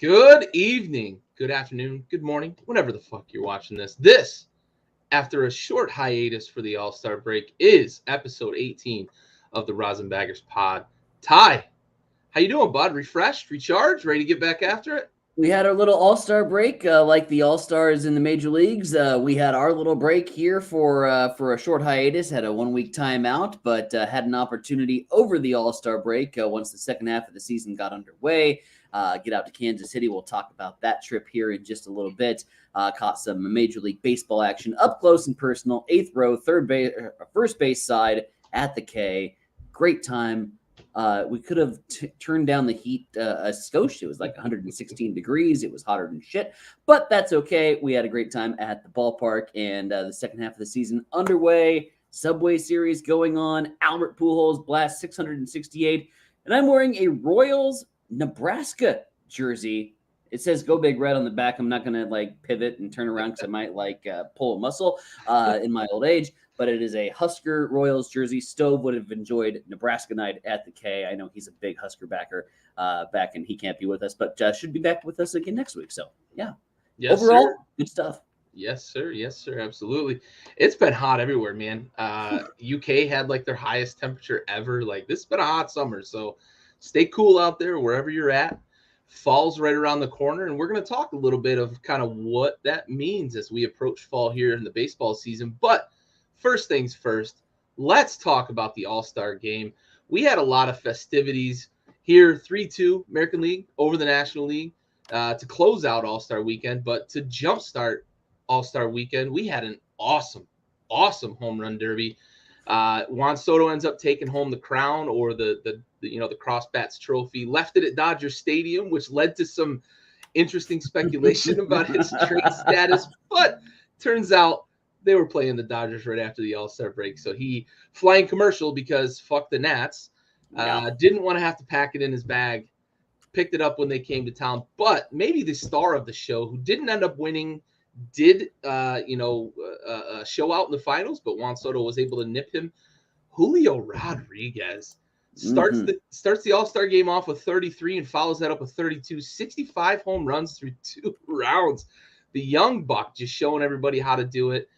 Good evening, good afternoon, good morning, whenever the fuck you're watching this. This, after a short hiatus for the All-Star break, is episode 18 of the Rosinbaggers pod. Ty, how you doing, bud? Refreshed, recharged, ready to get back after it? We had our little All-Star break, like the All-Stars in the major leagues. We had our little break here for a short hiatus, had a 1 week timeout, but had an opportunity over the All-Star break once the second half of the season got underway. Get out to Kansas City. We'll talk about that trip here in just a little bit. Caught some Major League Baseball action up close and personal. Eighth row, first base side at the K. Great time. We could have turned down the heat a skosh. It was like 116 degrees. It was hotter than shit, but that's okay. We had a great time at the ballpark, and the second half of the season underway. Subway Series going on. Albert Pujols blast 668, and I'm wearing a Royals Nebraska jersey. It says "Go Big Red" on the back. I'm not gonna pivot and turn around because I might pull a muscle in my old age. But it is a Husker Royals jersey. Stove would have enjoyed Nebraska night at the K. I know he's a big Husker backer back, and he can't be with us, but should be back with us again next week. So, yeah. Yes, overall, sir. good stuff. Yes, sir. Yes, sir. Absolutely. It's been hot everywhere, man. UK had their highest temperature ever. This has been a hot summer, so stay cool out there wherever you're at. Fall's right around the corner, and we're going to talk a little bit of kind of what that means as we approach fall here in the baseball season. But first things first, let's talk about the All-Star game. We had a lot of festivities here, 3-2 American League over the National League to close out All-Star weekend. But to jumpstart All-Star weekend, we had an awesome home run derby. Juan Soto ends up taking home the crown, or the cross bats trophy, left it at Dodger Stadium, which led to some interesting speculation about his trade status. But turns out they were playing the Dodgers right after the All-Star break. So he, flying commercial because fuck the Nats, didn't want to have to pack it in his bag, picked it up when they came to town. But maybe the star of the show, who didn't end up winning, did show out in the finals, but Juan Soto was able to nip him. Julio Rodriguez starts the All-Star game off with 33 and follows that up with 32, 65 home runs through 2 rounds. The young buck just showing everybody how to do it.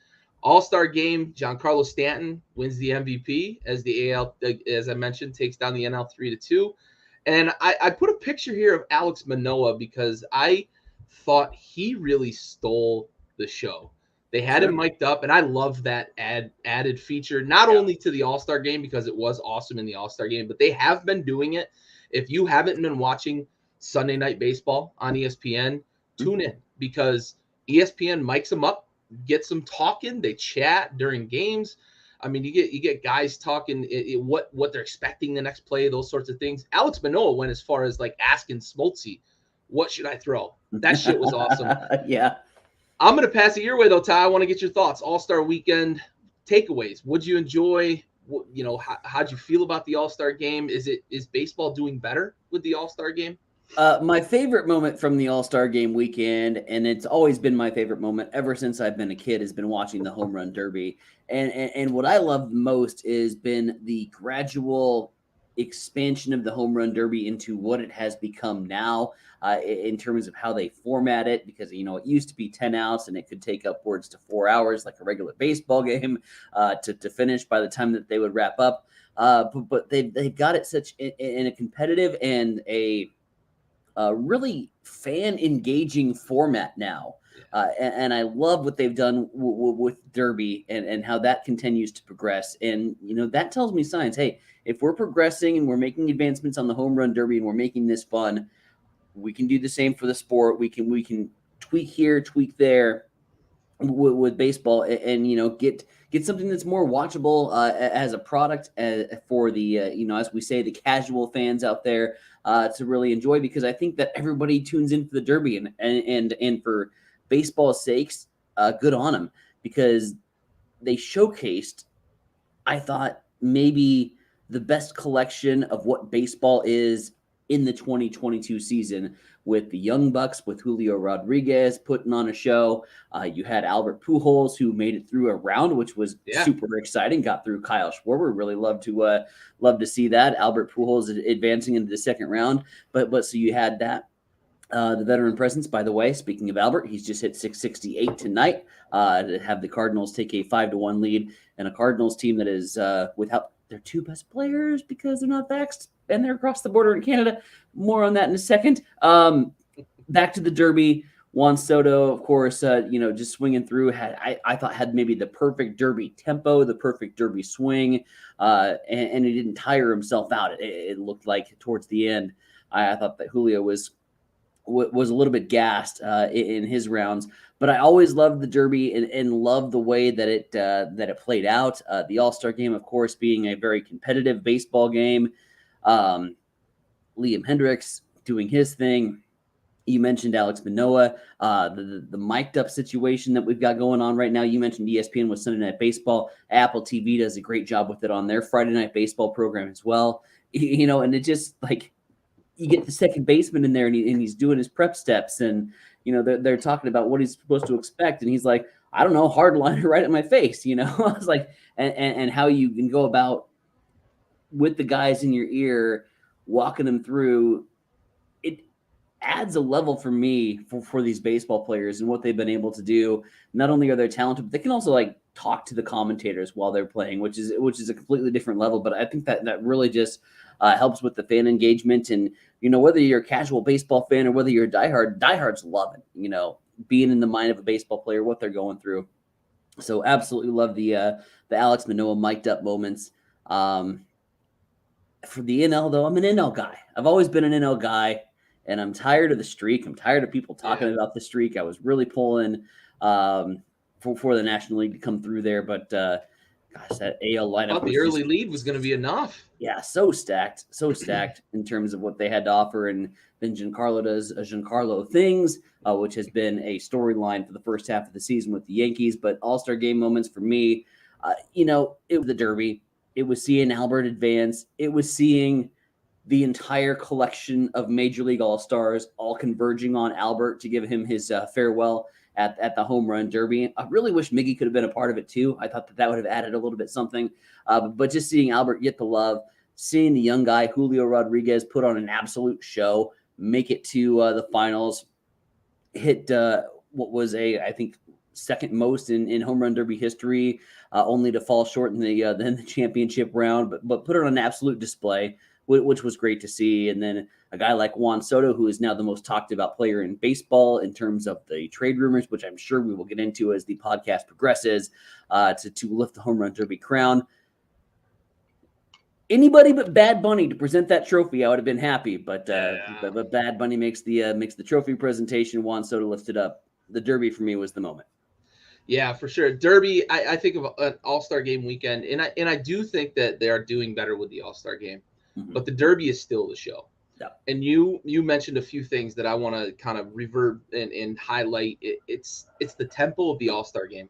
All-Star game, Giancarlo Stanton wins the MVP as the AL, as I mentioned, takes down the NL 3-2. And I put a picture here of Alex Manoah because I thought he really stole the show. They had him mic'd up, and I love that added feature, not only to the All-Star game because it was awesome in the All-Star game, but they have been doing it. If you haven't been watching Sunday Night Baseball on ESPN, tune in because ESPN mics them up, gets them talking. They chat during games. I mean, you get guys talking what they're expecting the next play, those sorts of things. Alex Manoah went as far as asking Smoltzy, "What should I throw?" That shit was awesome. Yeah. I'm going to pass it your way, though, Ty. I want to get your thoughts. All-Star weekend takeaways. What'd you enjoy? How'd you feel about the All-Star game? Is baseball doing better with the All-Star game? My favorite moment from the All-Star game weekend, and it's always been my favorite moment ever since I've been a kid, has been watching the home run derby. And what I love most is been the gradual expansion of the home run derby into what it has become now, in terms of how they format it, because it used to be 10 outs and it could take upwards to 4 hours like a regular baseball game to finish by the time that they would wrap up. But they've got it such in a competitive and a really fan engaging format now. And I love what they've done with Derby and how that continues to progress. And, that tells me signs. Hey, if we're progressing and we're making advancements on the home run Derby and we're making this fun, we can do the same for the sport. We can tweak here, tweak there with baseball and get something that's more watchable as a product for the, as we say, the casual fans out there to really enjoy, because I think that everybody tunes in for the Derby and for baseball's sakes, good on them, because they showcased, I thought, maybe the best collection of what baseball is in the 2022 season, with the Young Bucks, with Julio Rodriguez putting on a show. You had Albert Pujols, who made it through a round, which was super exciting. Got through Kyle Schwarber. Really love to see that. Albert Pujols advancing into the second round. But so you had that. The veteran presence, by the way, speaking of Albert, he's just hit 668 tonight to have the Cardinals take a 5-1 lead, and a Cardinals team that is without their two best players because they're not vaxxed and they're across the border in Canada. More on that in a second. Back to the Derby. Juan Soto, of course, just swinging through. I thought had maybe the perfect Derby tempo, the perfect Derby swing, and he didn't tire himself out. It looked like towards the end. I thought that Julio was a little bit gassed in his rounds, but I always loved the Derby and loved the way that it played out. The All-Star game, of course, being a very competitive baseball game. Liam Hendricks doing his thing. You mentioned Alex Manoah, the mic'd up situation that we've got going on right now. You mentioned ESPN with Sunday Night Baseball. Apple TV does a great job with it on their Friday Night Baseball program as well. And it just like, you get the second baseman in there and he's doing his prep steps and, they're talking about what he's supposed to expect. And he's like, I don't know, hard liner right at my face, I was like, and how you can go about with the guys in your ear, walking them through. It adds a level for me for these baseball players and what they've been able to do. Not only are they talented, but they can also like talk to the commentators while they're playing, which is a completely different level. But I think that really just helps with the fan engagement. And, whether you're a casual baseball fan or whether you're a diehards love it, being in the mind of a baseball player, what they're going through. So absolutely love the Alex Manoah mic'd up moments. For the NL though, I'm an NL guy. I've always been an NL guy. And I'm tired of the streak. I'm tired of people talking about the streak. I was really pulling for the National League to come through there. But, gosh, that AL lineup. I thought the early lead was going to be enough. Yeah, so stacked in terms of what they had to offer. And then Giancarlo does Giancarlo things, which has been a storyline for the first half of the season with the Yankees. But All-Star game moments for me, it was the Derby. It was seeing Albert advance. It was seeing the entire collection of Major League All-Stars all converging on Albert to give him his farewell at the Home Run Derby. I really wish Miggy could have been a part of it too. I thought that would have added a little bit something. But just seeing Albert get the love, seeing the young guy, Julio Rodriguez, put on an absolute show, make it to the finals, hit what was I think, second most in Home Run Derby history, only to fall short in the championship round, but put it on an absolute display, which was great to see. And then a guy like Juan Soto, who is now the most talked about player in baseball in terms of the trade rumors, which I'm sure we will get into as the podcast progresses, to lift the Home Run Derby crown. Anybody but Bad Bunny to present that trophy, I would have been happy. But Bad Bunny makes the trophy presentation. Juan Soto lifted up. The Derby for me was the moment. Yeah, for sure. Derby, I think of an All-Star game weekend, and I do think that they are doing better with the All-Star game. Mm-hmm. But the Derby is still the show. Yeah. And you mentioned a few things that I want to kind of revert and highlight. It's the tempo of the All-Star game.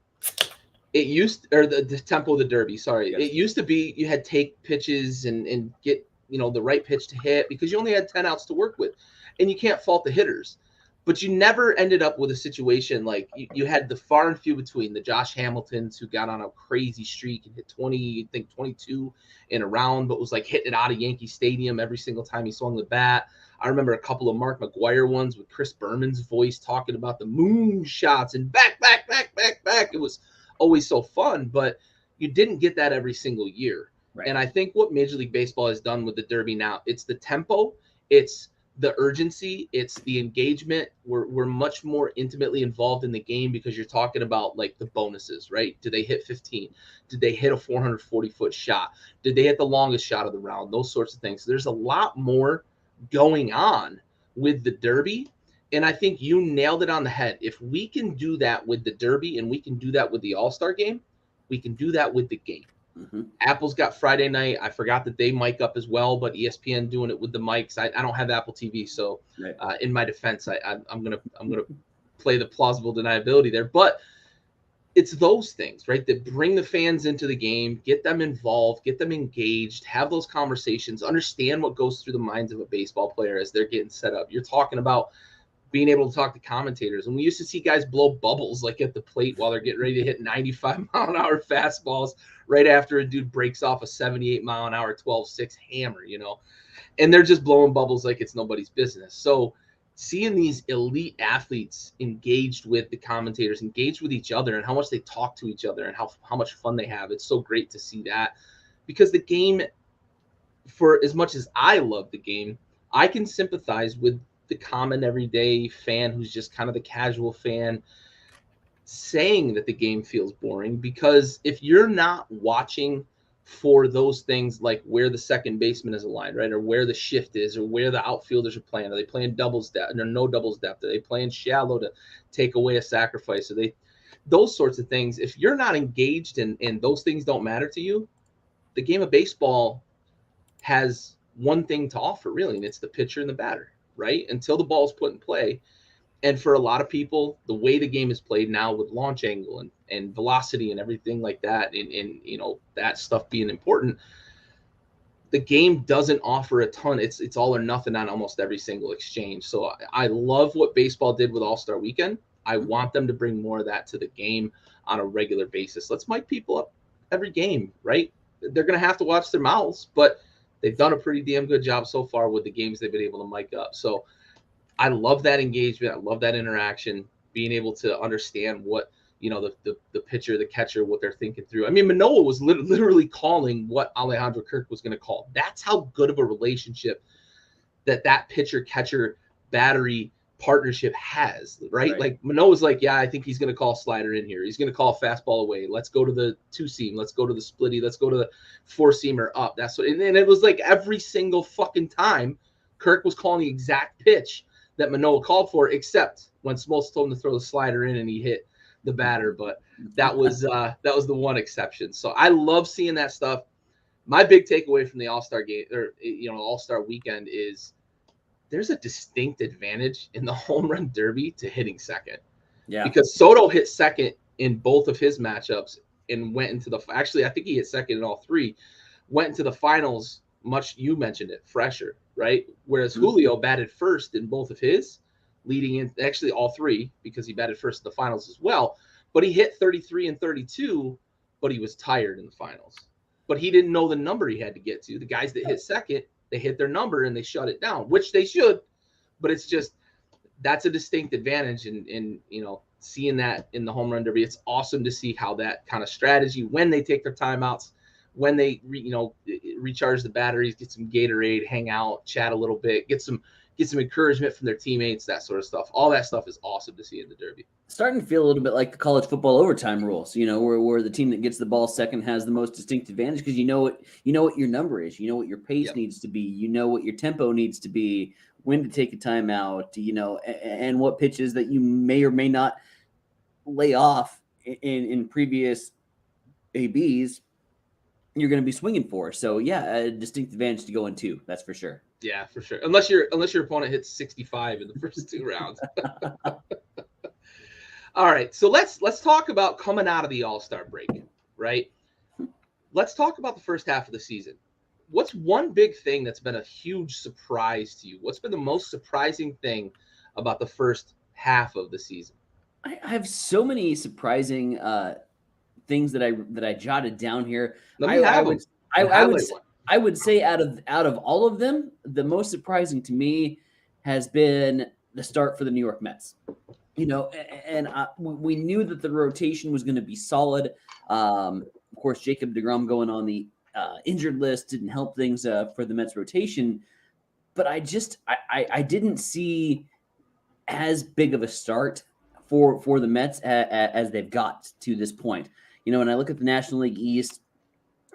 It used, or the tempo of the Derby, sorry. Yes. It used to be you had take pitches and get, the right pitch to hit because you only had 10 outs to work with. And you can't fault the hitters. But you never ended up with a situation like you had the far and few between the Josh Hamiltons who got on a crazy streak and hit 22 in a round, but was like hitting it out of Yankee Stadium every single time he swung the bat. I remember a couple of Mark McGwire ones with Chris Berman's voice talking about the moon shots and back. It was always so fun, but you didn't get that every single year. Right. And I think what Major League Baseball has done with the Derby now, it's the tempo, it's the urgency, it's the engagement. We're much more intimately involved in the game because you're talking about like the bonuses, right? Did they hit 15? Did they hit a 440-foot shot? Did they hit the longest shot of the round? Those sorts of things. So there's a lot more going on with the Derby. And I think you nailed it on the head. If we can do that with the Derby and we can do that with the All-Star game, we can do that with the game. Mm-hmm. Apple's got Friday night. I forgot that they mic up as well, but ESPN doing it with the mics. I don't have Apple TV, so in my defense, I'm gonna play the plausible deniability there. But it's those things, right, that bring the fans into the game, get them involved, get them engaged, have those conversations, understand what goes through the minds of a baseball player as they're getting set up. You're talking about being able to talk to commentators. And we used to see guys blow bubbles like at the plate while they're getting ready to hit 95-mile-an-hour fastballs right after a dude breaks off a 78-mile-an-hour 12-6 hammer, and they're just blowing bubbles like it's nobody's business. So seeing these elite athletes engaged with the commentators, engaged with each other, and how much they talk to each other and how much fun they have. It's so great to see that, because the game, for as much as I love the game, I can sympathize with the common everyday fan who's just kind of the casual fan saying that the game feels boring, because if you're not watching for those things like where the second baseman is aligned, right, or where the shift is, or where the outfielders are playing, are they playing doubles depth or no doubles depth, are they playing shallow to take away a sacrifice, are they, those sorts of things, if you're not engaged and those things don't matter to you, the game of baseball has one thing to offer really, and it's the pitcher and the batter, right, until the ball is put in play. And for a lot of people, the way the game is played now with launch angle and velocity and everything like that, and that stuff being important, the game doesn't offer a ton. It's all or nothing on almost every single exchange. So I love what baseball did with All-Star Weekend. I want them to bring more of that to the game on a regular basis. Let's mic people up every game, right? They're going to have to watch their mouths, but they've done a pretty damn good job so far with the games they've been able to mic up. So I love that engagement. I love that interaction, being able to understand what, the pitcher, the catcher, what they're thinking through. I mean, Manoah was literally calling what Alejandro Kirk was going to call. That's how good of a relationship that pitcher catcher battery partnership has, right? Like Manoah's like, yeah, I think he's going to call slider in here. He's going to call fastball away. Let's go to the two seam. Let's go to the splitty. Let's go to the four seamer up. That's what, and it was like every single fucking time Kirk was calling the exact pitch that Manoah called for, except when Smoltz told him to throw the slider in and he hit the batter. But that was the one exception. So I love seeing that stuff. My big takeaway from the All-Star game, or All-Star weekend, is there's a distinct advantage in the home run derby to hitting second. Yeah. Because Soto hit second in both of his matchups and went into actually I think he hit second in all three, went into the finals, you mentioned it, fresher, right? Whereas Julio batted first in both of his, leading in actually all three, because he batted first in the finals as well. But he hit 33 and 32, but he was tired in the finals. But he didn't know the number he had to get to. The guys that hit second, they hit their number and they shut it down, which they should. But it's just, that's a distinct advantage. And seeing that in the home run derby, it's awesome to see how that kind of strategy, when they take their timeouts, when they recharge the batteries, get some Gatorade, hang out, chat a little bit, get some encouragement from their teammates, that sort of stuff. All that stuff is awesome to see in the derby. Starting to feel a little bit like the college football overtime rules, where the team that gets the ball second has the most distinct advantage, because you know what your number is, what your pace needs to be, what your tempo needs to be, when to take a timeout, and what pitches that you may or may not lay off in previous ABs you're going to be swinging for. So yeah, a distinct advantage to go in two. That's for sure. Yeah, for sure. Unless your opponent hits 65 in the first two rounds. All right, so let's talk about coming out of the All-Star break, right? Let's talk about the first half of the season. What's one big thing that's been a huge surprise to you? What's been the most surprising thing about the first half of the season? I have so many surprising things that I jotted down here. I would say out of all of them, the most surprising to me has been the start for the New York Mets. And we knew that the rotation was going to be solid. Of course, Jacob deGrom going on the injured list didn't help things for the Mets rotation, but I didn't see as big of a start for the Mets as they've got to this point. When I look at the National League East,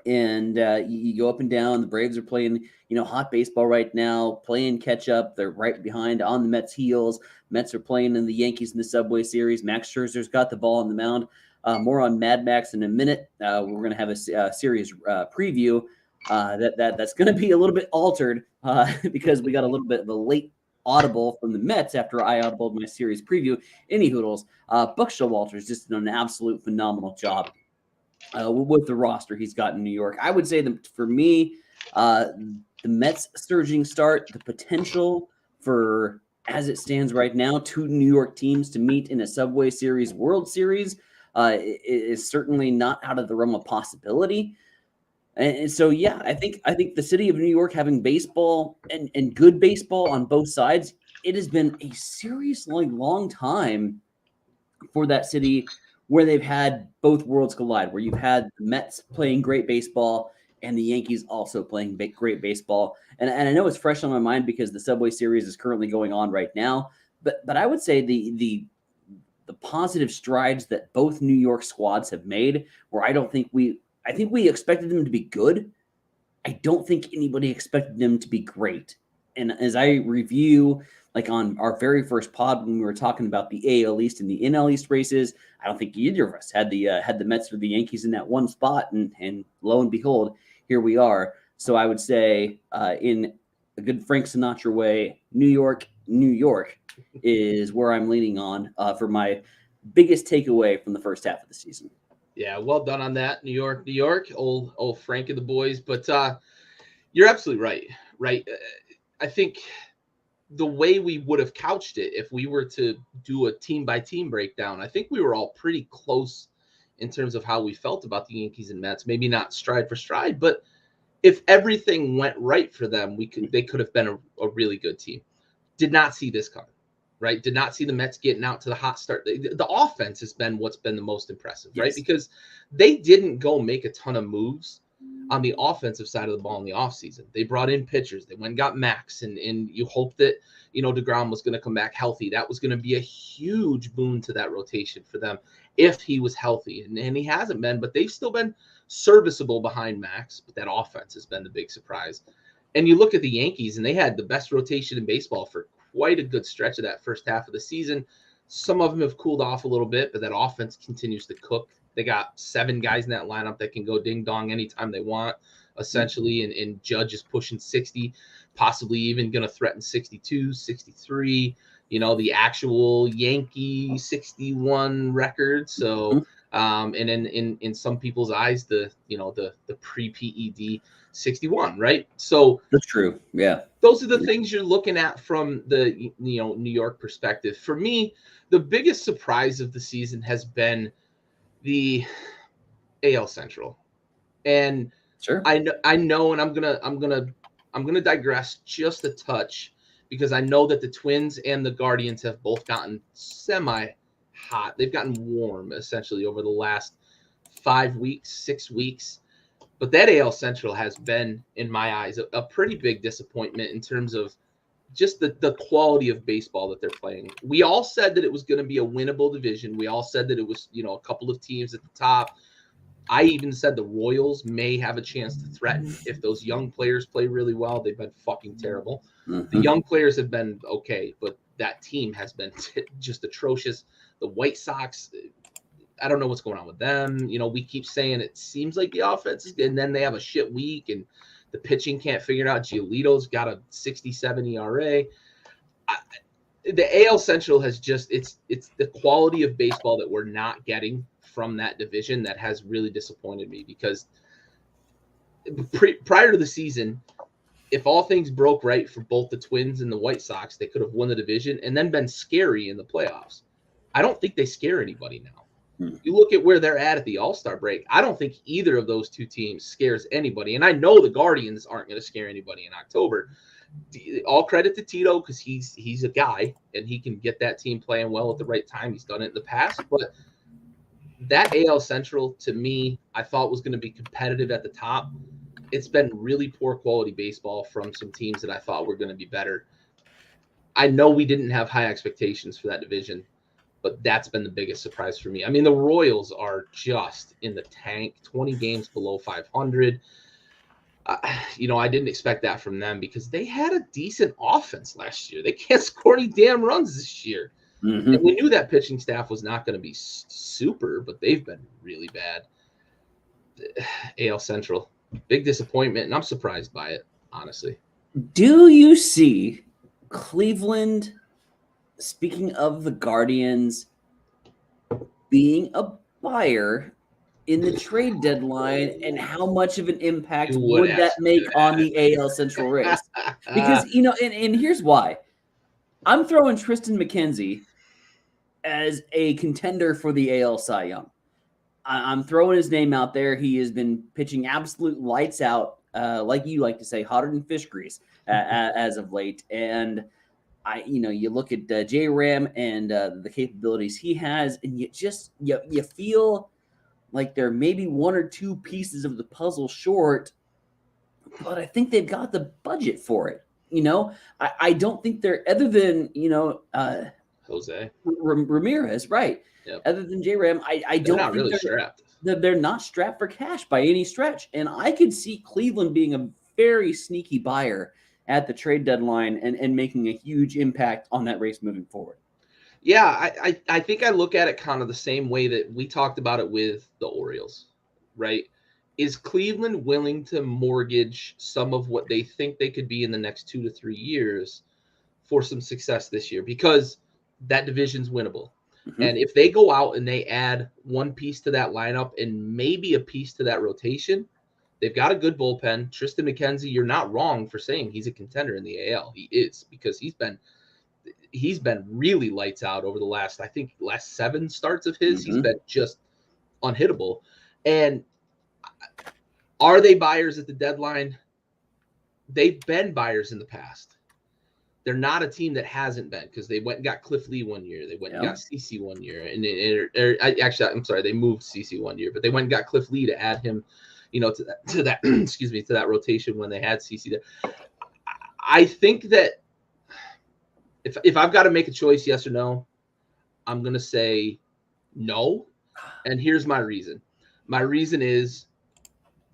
and you go up and down, the Braves are playing, hot baseball right now, playing catch up. They're right behind on the Mets' heels. Mets are playing in the Yankees in the Subway Series. Max Scherzer's got the ball on the mound. More on Mad Max in a minute. We're going to have a series preview that's going to be a little bit altered because we got a little bit of a late audible from the Mets after I audibled my series preview. Any hoodles, Buck Showalter's just done an absolute phenomenal job with the roster he's got in New York. I would say that for me, the Mets surging start, the potential for, as it stands right now, two New York teams to meet in a Subway Series World Series is certainly not out of the realm of possibility. And so, yeah, I think the city of New York having baseball and good baseball on both sides, it has been a seriously long time for that city where they've had both worlds collide, where you've had the Mets playing great baseball and the Yankees also playing great baseball. And I know it's fresh on my mind because the Subway Series is currently going on right now. But I would say the positive strides that both New York squads have made, where I think we expected them to be good. I don't think anybody expected them to be great. And as I review, like on our very first pod when we were talking about the AL East and the NL East races, I don't think either of us had the Mets or the Yankees in that one spot, and lo and behold, here we are. So I would say, in a good Frank Sinatra way, New York, New York is where I'm leaning on for my biggest takeaway from the first half of the season. Yeah, well done on that, New York, New York, old Frank and the boys. But you're absolutely right. Right, I think the way we would have couched it if we were to do a team by team breakdown, I think we were all pretty close in terms of how we felt about the Yankees and Mets. Maybe not stride for stride, but if everything went right for them, they could have been a really good team. Did not see this coming, right? Did not see the Mets getting out to the hot start. The offense has been what's been the most impressive, right? Yes. Because they didn't go make a ton of moves on the offensive side of the ball in the offseason. They brought in pitchers. They went and got Max, and you hope that, DeGrom was going to come back healthy. That was going to be a huge boon to that rotation for them if he was healthy. And he hasn't been, but they've still been serviceable behind Max. But that offense has been the big surprise. And you look at the Yankees, and they had the best rotation in baseball for quite a good stretch of that first half of the season. Some of them have cooled off a little bit, but that offense continues to cook. They got 7 guys in that lineup that can go ding dong anytime they want, essentially. And Judge is pushing 60, possibly even going to threaten 62, 63, the actual Yankee 61 record. So, and in some people's eyes, the pre-PED 61, right? So That's true. Yeah. Those are the things you're looking at from the New York perspective. For me, the biggest surprise of the season has been the AL Central. And Sure. I know, and I'm gonna digress just a touch because I know that the Twins and the Guardians have both gotten semi hot. They've gotten warm essentially over the last 5 weeks, 6 weeks. But that AL Central has been, in my eyes, a pretty big disappointment in terms of just the quality of baseball that they're playing. We all said that it was going to be a winnable division. We all said that it was, a couple of teams at the top. I even said the Royals may have a chance to threaten if those young players play really well. They've been fucking terrible. Mm-hmm. The young players have been okay, but that team has been just atrocious. The White Sox, I don't know what's going on with them. We keep saying it seems like the offense is good, and then they have a shit week, and the pitching can't figure it out. Giolito's got a 67 ERA. The AL Central has just it's the quality of baseball that we're not getting from that division that has really disappointed me because prior to the season, if all things broke right for both the Twins and the White Sox, they could have won the division and then been scary in the playoffs. I don't think they scare anybody now. You look at where they're at the All-Star break, I don't think either of those two teams scares anybody. And I know the Guardians aren't going to scare anybody in October. All credit to Tito because he's a guy and he can get that team playing well at the right time. He's done it in the past. But that AL Central, to me, I thought was going to be competitive at the top. It's been really poor quality baseball from some teams that I thought were going to be better. I know we didn't have high expectations for that division, but that's been the biggest surprise for me. I mean, the Royals are just in the tank, 20 games below 500. I didn't expect that from them because they had a decent offense last year. They can't score any damn runs this year. Mm-hmm. And we knew that pitching staff was not going to be super, but they've been really bad. AL Central, big disappointment, and I'm surprised by it, honestly. Do you see Cleveland, speaking of the Guardians, being a buyer in the trade deadline, and how much of an impact would that make on the AL Central race? Because, and here's why. I'm throwing Tristan McKenzie as a contender for the AL Cy Young. I'm throwing his name out there. He has been pitching absolute lights out, like you like to say, hotter than fish grease as of late. And you look at J-Ram and the capabilities he has, and you feel like they're maybe one or two pieces of the puzzle short, but I think they've got the budget for it. I don't think they're, other than Jose. Ramirez, right? Yep. Other than J-Ram, I They're don't not think really strapped. they're not strapped for cash by any stretch. And I could see Cleveland being a very sneaky buyer at the trade deadline and making a huge impact on that race moving forward. Yeah, I think I look at it kind of the same way that we talked about it with the Orioles, right? Is Cleveland willing to mortgage some of what they think they could be in the next 2 to 3 years for some success this year? Because that division's winnable. Mm-hmm. And if they go out and they add one piece to that lineup and maybe a piece to that rotation, they've got a good bullpen. Tristan McKenzie, you're not wrong for saying he's a contender in the AL. He is, because he's been really lights out over the last 7 starts of his. Mm-hmm. He's been just unhittable. And are they buyers at the deadline? They've been buyers in the past. They're not a team that hasn't been, because they went and got Cliff Lee one year. They went and got CC one year. And I'm sorry, they moved CC one year, but they went and got Cliff Lee to add him, to that excuse me, to that rotation when they had CC there. I think that if I've got to make a choice, yes or no, I'm going to say no. And here's my reason. My reason is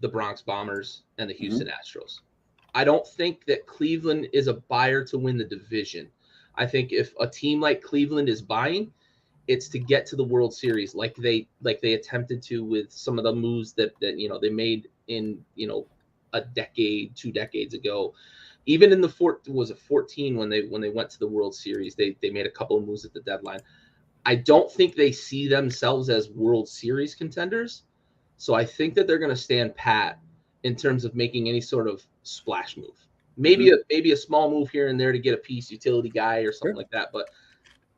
the Bronx Bombers and the Houston Astros. I don't think that Cleveland is a buyer to win the division. I think if a team like Cleveland is buying, it's to get to the World Series, like they attempted to with some of the moves that they made in a decade, 2 decades ago. Even in the 14 when they went to the World Series, they made a couple of moves at the deadline. I don't think they see themselves as World Series contenders. So I think that they're going to stand pat in terms of making any sort of splash move. Maybe a small move here and there to get a piece, utility guy or something like that. But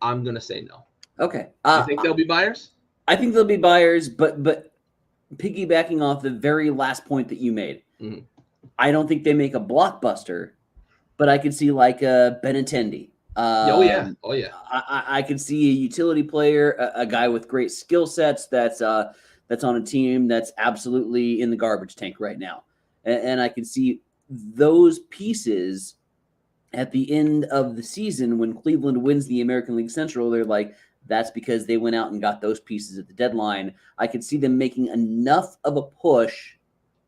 I'm going to say no. Okay. You think they'll be buyers? I think they'll be buyers, but piggybacking off the very last point that you made, I don't think they make a blockbuster, but I could see like a Benintendi. Oh yeah. I could see a utility player, a guy with great skill sets that's on a team that's absolutely in the garbage tank right now, and I could see those pieces at the end of the season when Cleveland wins the American League Central. They're like, that's because they went out and got those pieces at the deadline. I could see them making enough of a push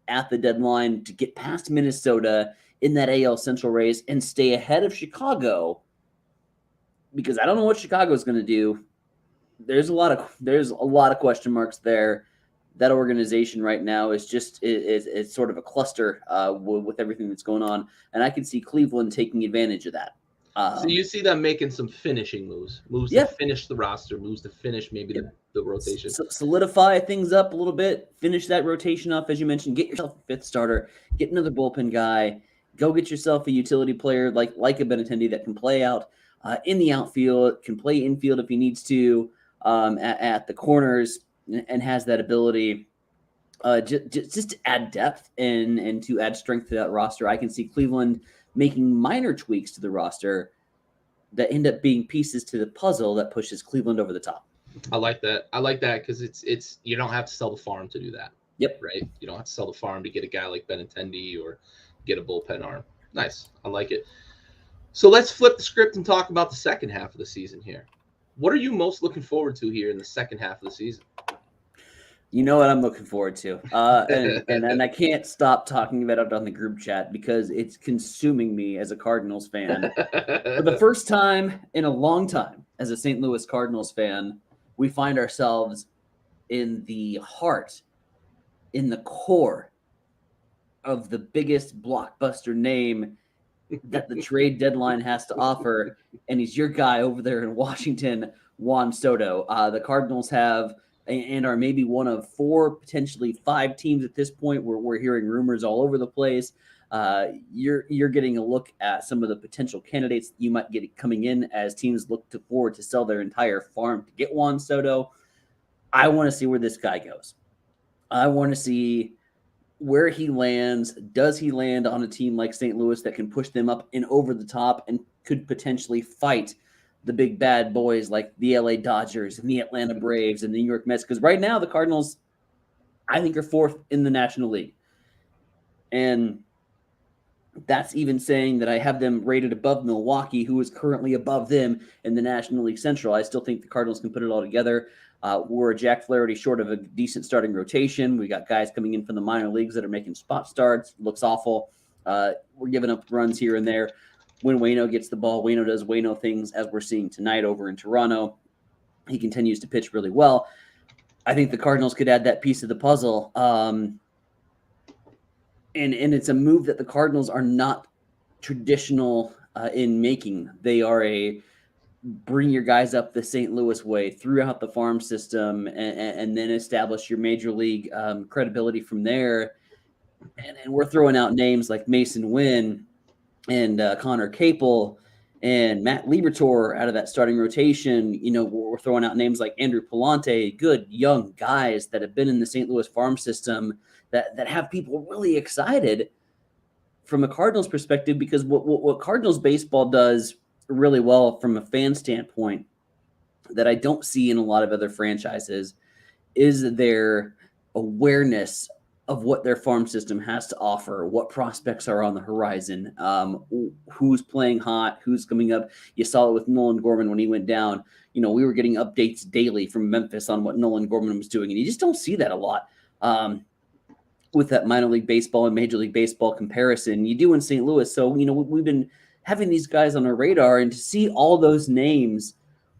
at the deadline to get past Minnesota in that AL Central race and stay ahead of Chicago, because I don't know what Chicago is going to do. There's a lot of question marks there. That organization right now is just it's sort of a cluster with everything that's going on, and I can see Cleveland taking advantage of that. So you see them making some finishing moves to finish the roster, moves to finish maybe the rotation. Solidify things up a little bit, finish that rotation up, as you mentioned, get yourself a fifth starter, get another bullpen guy, go get yourself a utility player like a Benintendi that can play out in the outfield, can play infield if he needs to, at the corners, and has that ability just to add depth and to add strength to that roster. I can see Cleveland making minor tweaks to the roster that end up being pieces to the puzzle that pushes Cleveland over the top. I like that because it's you don't have to sell the farm to do that. Yep. Right. You don't have to sell the farm to get a guy like Benintendi or get a bullpen arm. Nice. I like it. So let's flip the script and talk about the second half of the season here. What are you most looking forward to here in the second half of the season? You know what I'm looking forward to. And I can't stop talking about it on the group chat because it's consuming me as a Cardinals fan. For the first time in a long time, as a St. Louis Cardinals fan, we find ourselves in the heart, in the core of the biggest blockbuster name that the trade deadline has to offer. And he's your guy over there in Washington, Juan Soto. The Cardinals have and are maybe one of 4, potentially 5 teams at this point where we're hearing rumors all over the place. You're getting a look at some of the potential candidates that you might get coming in as teams look forward to sell their entire farm to get Juan Soto. I want to see where this guy goes. I want to see where he lands. Does he land on a team like St. Louis that can push them up and over the top and could potentially fight the big bad boys like the LA Dodgers and the Atlanta Braves and the New York Mets. Because right now the Cardinals, I think, are fourth in the National League. And that's even saying that I have them rated above Milwaukee, who is currently above them in the National League Central. I still think the Cardinals can put it all together. We're Jack Flaherty short of a decent starting rotation. We got guys coming in from the minor leagues that are making spot starts. Looks awful. We're giving up runs here and there. When Waino gets the ball, Waino does Waino things, as we're seeing tonight over in Toronto. He continues to pitch really well. I think the Cardinals could add that piece of the puzzle. And it's a move that the Cardinals are not traditional in making. They are a bring your guys up the St. Louis way throughout the farm system and then establish your major league credibility from there. And we're throwing out names like Mason Wynn and Connor Capel and Matt Liberatore out of that starting rotation. You know, we're throwing out names like Andrew Palante, good young guys that have been in the St. Louis farm system that have people really excited from a Cardinals perspective, because what Cardinals baseball does really well from a fan standpoint that I don't see in a lot of other franchises is their awareness of what their farm system has to offer, what prospects are on the horizon, who's playing hot, who's coming up. You saw it with Nolan Gorman when he went down. You know, we were getting updates daily from Memphis on what Nolan Gorman was doing, and you just don't see that a lot. With that minor league baseball and major league baseball comparison, you do in St. Louis. So, you know, we've been having these guys on our radar, and to see all those names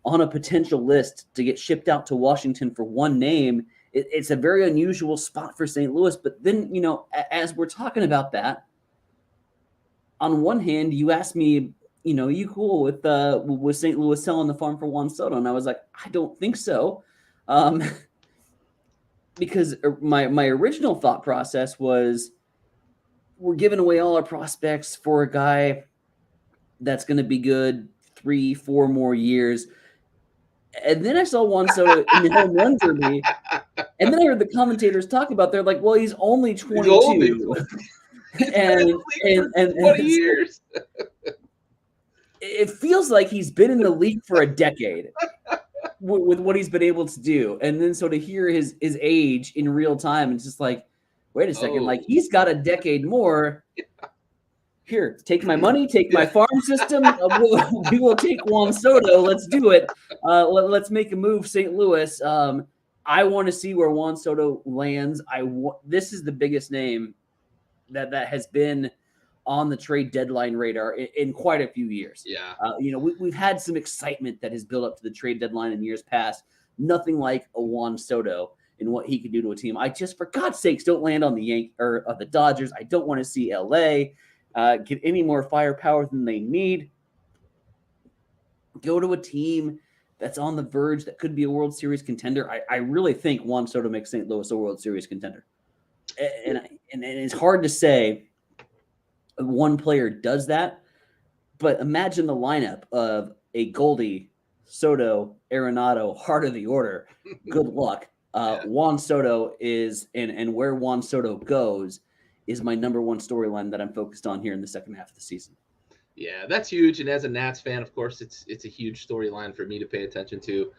on a potential list to get shipped out to Washington for one name, it's a very unusual spot for St. Louis. But then, you know, as we're talking about that, on one hand, you asked me, you know, you cool with St. Louis selling the farm for Juan Soto? And I was like, I don't think so. Because my original thought process was, we're giving away all our prospects for a guy that's going to be good 3-4 more years. And then I saw Juan Soto in the home run derby, and then I heard the commentators talk about, they're like, well, he's only 22. And 20 years. It feels like he's been in the league for a decade with what he's been able to do. And then so to hear his age in real time, it's just like, wait a second, like he's got a decade more. Here, take my money, take my farm system. We will take Juan Soto. Let's do it. Let's make a move, St. Louis. I want to see where Juan Soto lands. This is the biggest name that has been on the trade deadline radar in quite a few years. Yeah. You know, we've had some excitement that has built up to the trade deadline in years past. Nothing like a Juan Soto and what he could do to a team. I just, for God's sakes, don't land on the the Dodgers. I don't want to see LA get any more firepower than they need. Go to a team that's on the verge that could be a World Series contender. I really think Juan Soto makes St. Louis a World Series contender. And it's hard to say one player does that, but imagine the lineup of a Goldie, Soto, Arenado, heart of the order. Good luck. Juan Soto is, and where Juan Soto goes is my number one storyline that I'm focused on here in the second half of the season. Yeah, that's huge. And as a Nats fan, of course, it's a huge storyline for me to pay attention to.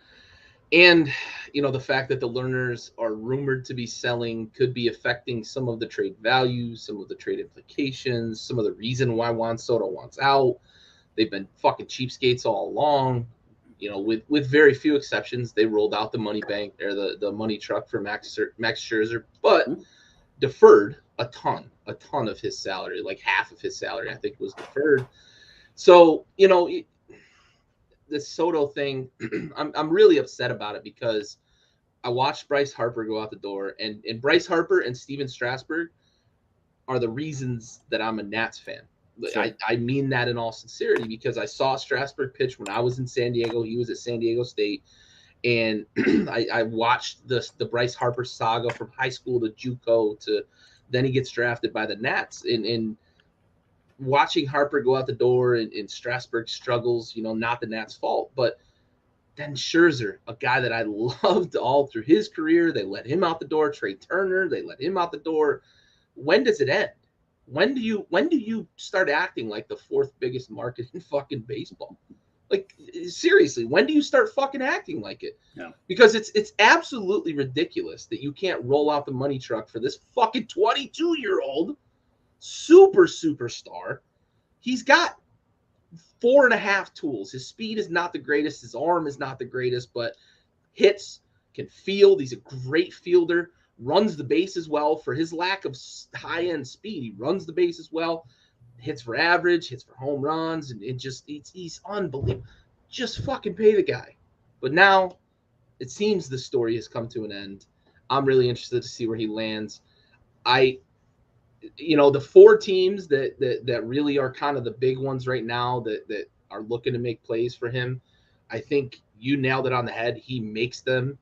And, you know, the fact that the Lerners are rumored to be selling could be affecting some of the trade values, some of the trade implications, some of the reason why Juan Soto wants out. They've been fucking cheapskates all along. You know, with very few exceptions, they rolled out the money bank or the money truck for Max Scherzer, but deferred a ton of his salary, like half of his salary, I think, was deferred. So, you know, this Soto thing, I'm really upset about it because I watched Bryce Harper go out the door, and Bryce Harper and Steven Strasburg are the reasons that I'm a Nats fan. Sure. I mean that in all sincerity, because I saw Strasburg pitch when I was in San Diego. He was at San Diego State, and I watched the Bryce Harper saga from high school to JUCO to then he gets drafted by the Nats. And watching Harper go out the door and Strasburg struggles, you know, not the Nats' fault, but then Scherzer, a guy that I loved all through his career, they let him out the door. Trey Turner, they let him out the door. When does it end? When do you start acting like the fourth biggest market in fucking baseball? Like, seriously, when do you start fucking acting like it? Yeah. Because it's absolutely ridiculous that you can't roll out the money truck for this fucking 22-year-old superstar. He's got 4.5 tools. His speed is not the greatest. His arm is not the greatest, but hits, can field. He's a great fielder. Runs the bases well for his lack of high-end speed. He runs the bases well. Hits for average, hits for home runs, and he's unbelievable. Just fucking pay the guy. But now it seems the story has come to an end. I'm really interested to see where he lands. The four teams that really are kind of the big ones right now that are looking to make plays for him, I think you nailed it on the head. He makes them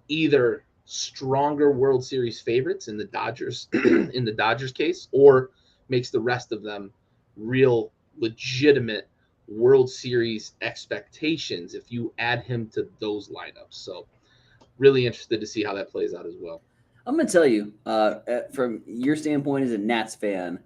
either stronger World Series favorites in the Dodgers in the Dodgers case, or makes the rest of them real legitimate World Series expectations if you add him to those lineups. So really interested to see how that plays out as well. I'm going to tell you, from your standpoint as a Nats fan,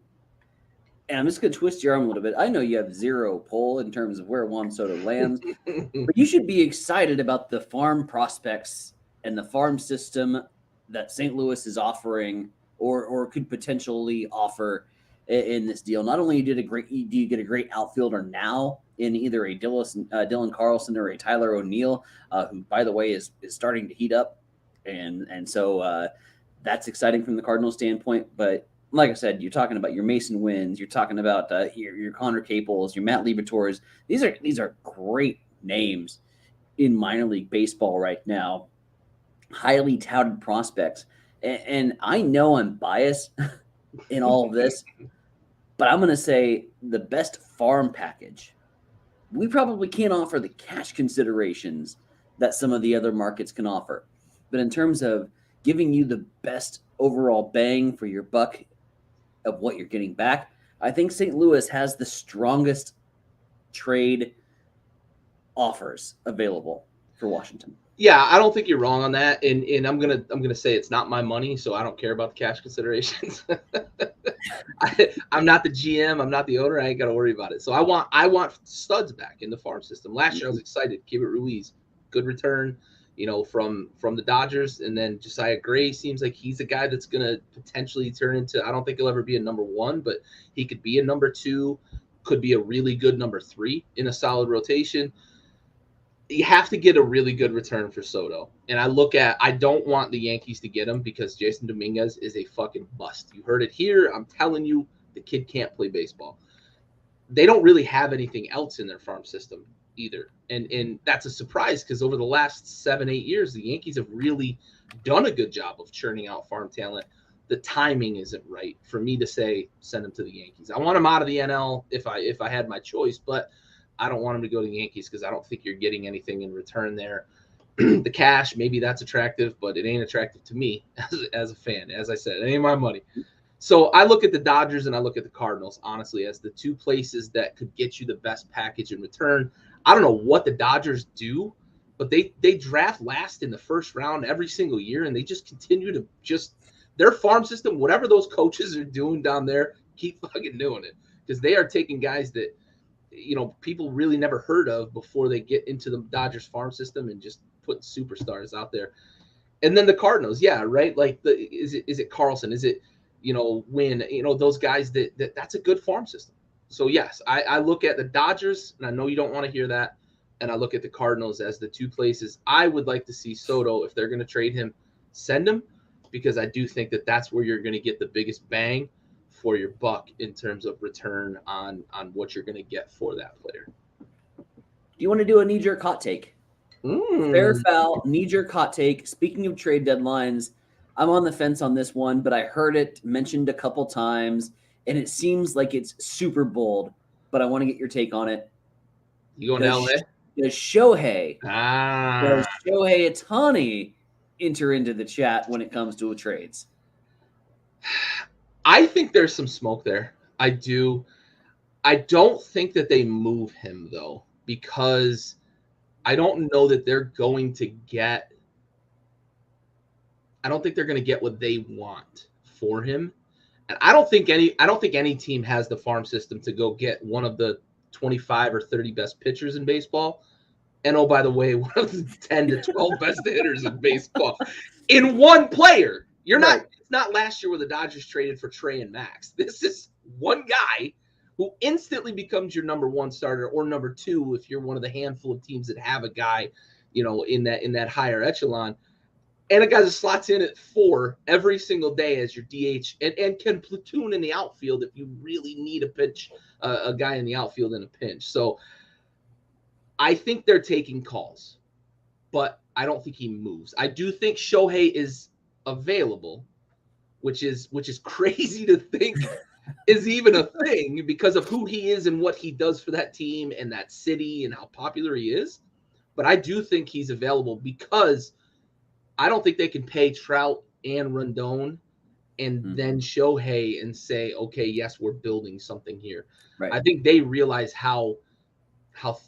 and I'm just going to twist your arm a little bit. I know you have zero pull in terms of where Juan Soto lands, but you should be excited about the farm prospects and the farm system that St. Louis is offering or could potentially offer in this deal. Not only do you get a great outfielder now in either a Dylan Carlson or a Tyler O'Neill, who, by the way, is starting to heat up. And so that's exciting from the Cardinals standpoint. But like I said, you're talking about your Mason Winns, you're talking about your Connor Capels, your Matt Liberatores. These are great names in minor league baseball right now. Highly touted prospects. And I know I'm biased in all of this, but I'm going to say the best farm package. We probably can't offer the cash considerations that some of the other markets can offer. But in terms of giving you the best overall bang for your buck of what you're getting back, I think St. Louis has the strongest trade offers available for Washington. Yeah, I don't think you're wrong on that, and I'm gonna say it's not my money, so I don't care about the cash considerations. I'm not the GM, I'm not the owner, I ain't gotta worry about it. So I want studs back in the farm system. Last year I was excited. Keibert Ruiz, good return, from the Dodgers, and then Josiah Gray seems like he's a guy that's gonna potentially turn into. I don't think he'll ever be a number one, but he could be a number two, could be a really good number three in a solid rotation. You have to get a really good return for Soto. And I don't want the Yankees to get him because Jason Dominguez is a fucking bust. You heard it here. I'm telling you, the kid can't play baseball. They don't really have anything else in their farm system either. And that's a surprise because over the last 7-8 years, the Yankees have really done a good job of churning out farm talent. The timing isn't right for me to say send him to the Yankees. I want him out of the NL if I had my choice, but I don't want him to go to the Yankees because I don't think you're getting anything in return there. The cash, maybe that's attractive, but it ain't attractive to me as a fan. As I said, it ain't my money. So I look at the Dodgers and I look at the Cardinals, honestly, as the two places that could get you the best package in return. I don't know what the Dodgers do, but they draft last in the first round every single year, and they just continue to their farm system, whatever those coaches are doing down there, keep fucking doing it because they are taking guys that people really never heard of before they get into the Dodgers farm system and just put superstars out there. And then the Cardinals, yeah, right? Like is it Carlson? Is it, Wynn, those guys that's a good farm system. So yes, I look at the Dodgers, and I know you don't want to hear that, and I look at the Cardinals as the two places I would like to see Soto, if they're going to trade him, send him, because I do think that that's where you're going to get the biggest bang for your buck in terms of return on what you're going to get for that player. Do you want to do a knee-jerk hot take? Fair foul, knee-jerk hot take. Speaking of trade deadlines, I'm on the fence on this one, but I heard it mentioned a couple times, and it seems like it's super bold, but I want to get your take on it. You going to LA? Does Shohei Ohtani enter into the chat when it comes to trades? I think there's some smoke there. I do. I don't think that they move him, though, because I don't know that they're going to get – I don't think they're going to get what they want for him. And I don't think any team has the farm system to go get one of the 25 or 30 best pitchers in baseball. And oh, by the way, one of the 10 to 12 best hitters in baseball in one player. Right. It's not last year where the Dodgers traded for Trey and Max. This is one guy who instantly becomes your number one starter or number two if you're one of the handful of teams that have a guy, in that higher echelon. And a guy that slots in at 4 every single day as your DH and can platoon in the outfield if you really need a guy in the outfield in a pinch. So I think they're taking calls, but I don't think he moves. I do think Shohei is available, which is crazy to think is even a thing because of who he is and what he does for that team and that city and how popular he is. But I do think he's available because I don't think they can pay Trout and Rendon and then Shohei and say, okay, yes, we're building something here. Right. I think they realize how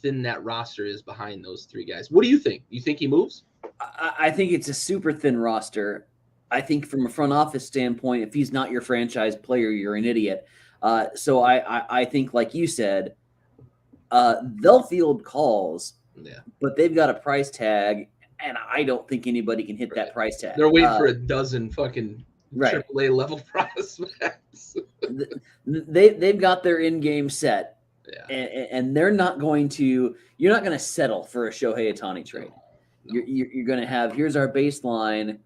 thin that roster is behind those three guys. What do you think? You think he moves? I think it's a super thin roster. I think from a front office standpoint, if he's not your franchise player, you're an idiot. So I think, like you said, they'll field calls, but they've got a price tag, and I don't think anybody can hit that price tag. They're waiting for a dozen fucking AAA level prospects. They've got their in-game set, and they're not going to. You're not going to settle for a Shohei Ohtani trade. No. You're going to have, here's our baseline.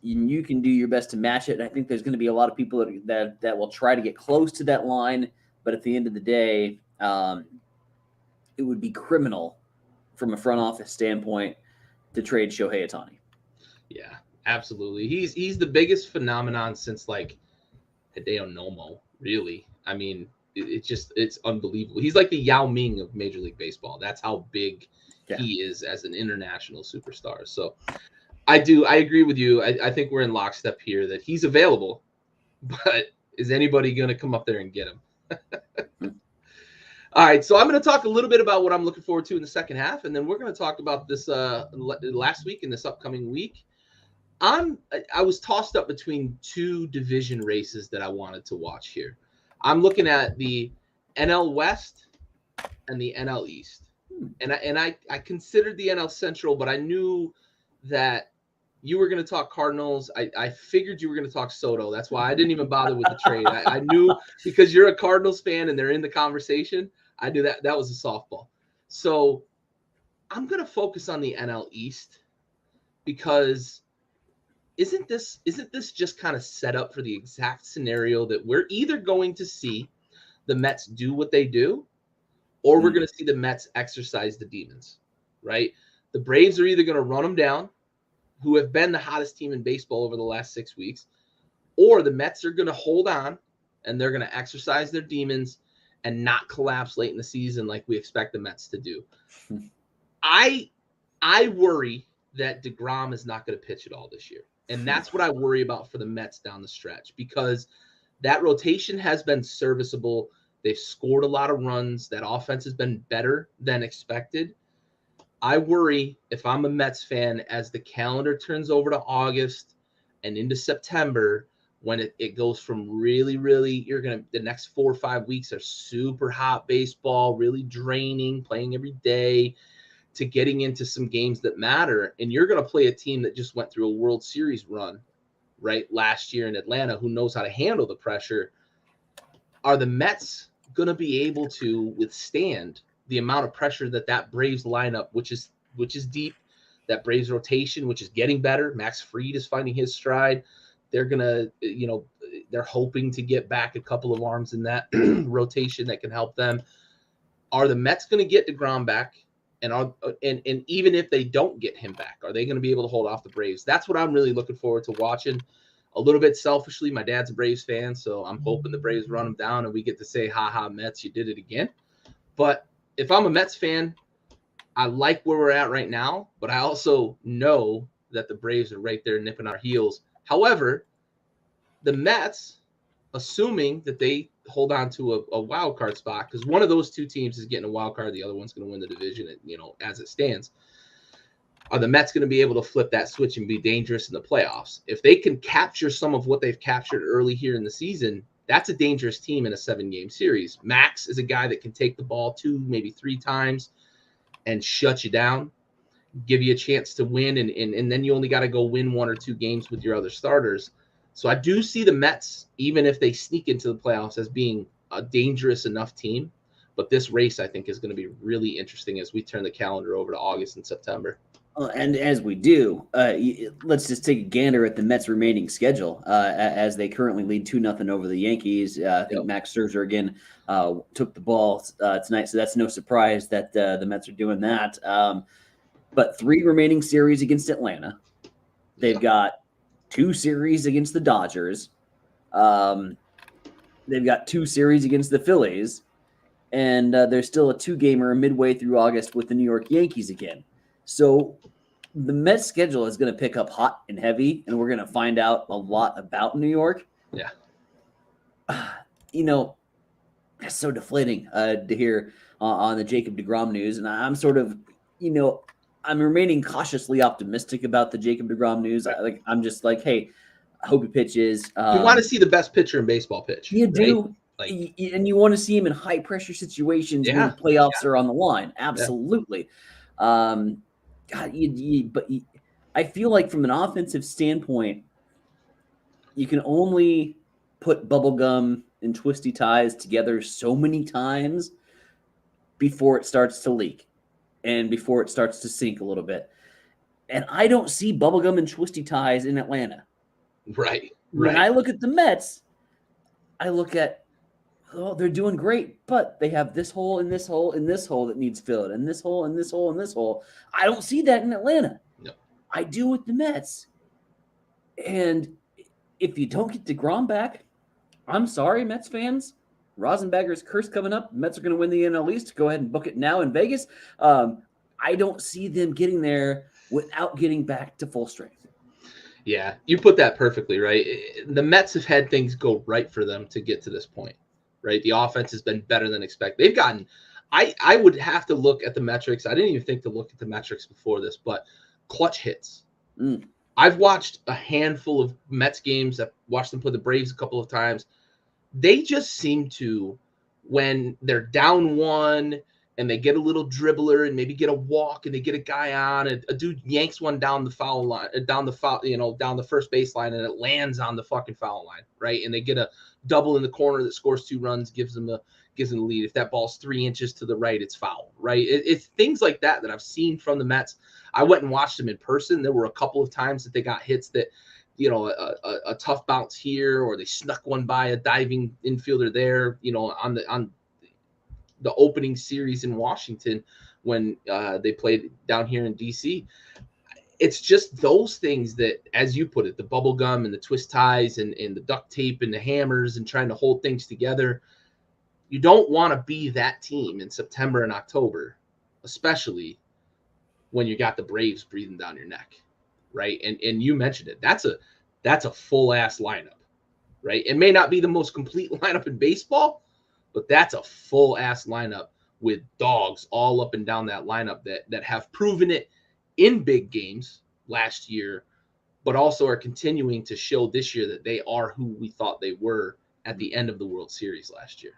You can do your best to match it. And I think there's going to be a lot of people that will try to get close to that line, but at the end of the day, it would be criminal from a front office standpoint to trade Shohei Ohtani. Yeah, absolutely. He's the biggest phenomenon since like Hideo Nomo, really. I mean, it's unbelievable. He's like the Yao Ming of Major League Baseball. That's how big he is as an international superstar. So I agree with you. I think we're in lockstep here that he's available, but is anybody going to come up there and get him? All right, so I'm going to talk a little bit about what I'm looking forward to in the second half, and then we're going to talk about this last week and this upcoming week. I was tossed up between two division races that I wanted to watch here. I'm looking at the NL West and the NL East. And I considered the NL Central, but I knew that you were going to talk Cardinals. I figured you were going to talk Soto. That's why I didn't even bother with the trade. I knew because you're a Cardinals fan and they're in the conversation, I knew that was a softball. So I'm going to focus on the NL East because isn't this just kind of set up for the exact scenario that we're either going to see the Mets do what they do, or we're going to see the Mets exercise the demons, right? The Braves are either going to run them down, who have been the hottest team in baseball over the last 6 weeks, or the Mets are going to hold on and they're going to exercise their demons and not collapse late in the season like we expect the Mets to do. I worry that DeGrom is not going to pitch at all this year. And that's what I worry about for the Mets down the stretch because that rotation has been serviceable. They've scored a lot of runs. That offense has been better than expected. I worry if I'm a Mets fan as the calendar turns over to August and into September when it goes from really, really, the next 4 or 5 weeks are super hot baseball, really draining, playing every day, to getting into some games that matter. And you're going to play a team that just went through a World Series run, right, last year in Atlanta, who knows how to handle the pressure. Are the Mets going to be able to withstand the amount of pressure that Braves lineup, which is deep, that Braves rotation, which is getting better? Max Fried is finding his stride. They're going to, they're hoping to get back a couple of arms in that rotation that can help them. Are the Mets going to get DeGrom back? And even if they don't get him back, are they going to be able to hold off the Braves? That's what I'm really looking forward to watching. A little bit selfishly, my dad's a Braves fan, so I'm hoping the Braves run them down and we get to say, ha ha, Mets, you did it again. But if I'm a Mets fan, I like where we're at right now, but I also know that the Braves are right there nipping our heels. However, the Mets, assuming that they hold on to a wild card spot, because one of those two teams is getting a wild card, the other one's going to win the division, as it stands. are the Mets going to be able to flip that switch and be dangerous in the playoffs? If they can capture some of what they've captured early here in the season, that's a dangerous team in a 7-game series. Max is a guy that can take the ball 2, maybe 3 times and shut you down, give you a chance to win, and then you only got to go win 1 or 2 games with your other starters. So I do see the Mets, even if they sneak into the playoffs, as being a dangerous enough team. But this race, I think, is going to be really interesting as we turn the calendar over to August and September. And as we do, let's just take a gander at the Mets' remaining schedule as they currently lead 2-0 over the Yankees. I think Max Scherzer again took the ball tonight, so that's no surprise that the Mets are doing that. But 3 remaining series against Atlanta. They've got 2 series against the Dodgers. They've got 2 series against the Phillies. And there's still a 2-gamer midway through August with the New York Yankees again. So the Mets schedule is going to pick up hot and heavy, and we're going to find out a lot about New York. Yeah. That's so deflating to hear on the Jacob deGrom news. And I'm sort of, I'm remaining cautiously optimistic about the Jacob deGrom news. I'm just like, hey, I hope he pitches. You want to see the best pitcher in baseball pitch. You do. Right? And you want to see him in high-pressure situations when playoffs are on the line. Absolutely. Yeah. I feel like from an offensive standpoint, you can only put bubblegum and twisty ties together so many times before it starts to leak and before it starts to sink a little bit. And I don't see bubblegum and twisty ties in Atlanta. Right. When I look at the Mets, I look at, they're doing great, but they have this hole and this hole and this hole that needs filled, and this hole and this hole and this hole. I don't see that in Atlanta. No. I do with the Mets. And if you don't get DeGrom back, I'm sorry, Mets fans. Rosinbaggers curse coming up. Mets are going to win the NL East. Go ahead and book it now in Vegas. I don't see them getting there without getting back to full strength. Yeah, you put that perfectly, right? The Mets have had things go right for them to get to this point, right? The offense has been better than expected. They've gotten – I would have to look at the metrics. I didn't even think to look at the metrics before this, but clutch hits. I've watched a handful of Mets games. I've watched them play the Braves a couple of times. They just seem to, when they're down 1 and they get a little dribbler and maybe get a walk and they get a guy on, a dude yanks one down the foul line, down the first baseline, and it lands on the fucking foul line, right? And they get a double in the corner that scores 2 runs, gives them the lead. If that ball's 3 inches to the right, it's foul, right? It's things like that I've seen from the Mets. I went and watched them in person. There were a couple of times that they got hits that, a tough bounce here, or they snuck one by a diving infielder there, on the opening series in Washington when they played down here in DC. It's just those things that, as you put it, the bubble gum and the twist ties and the duct tape and the hammers and trying to hold things together. You don't want to be that team in September and October, especially when you got the Braves breathing down your neck, right? And you mentioned it. That's a full-ass lineup, right? It may not be the most complete lineup in baseball, but that's a full-ass lineup with dogs all up and down that lineup that have proven it in big games last year, but also are continuing to show this year that they are who we thought they were at the end of the World Series last year.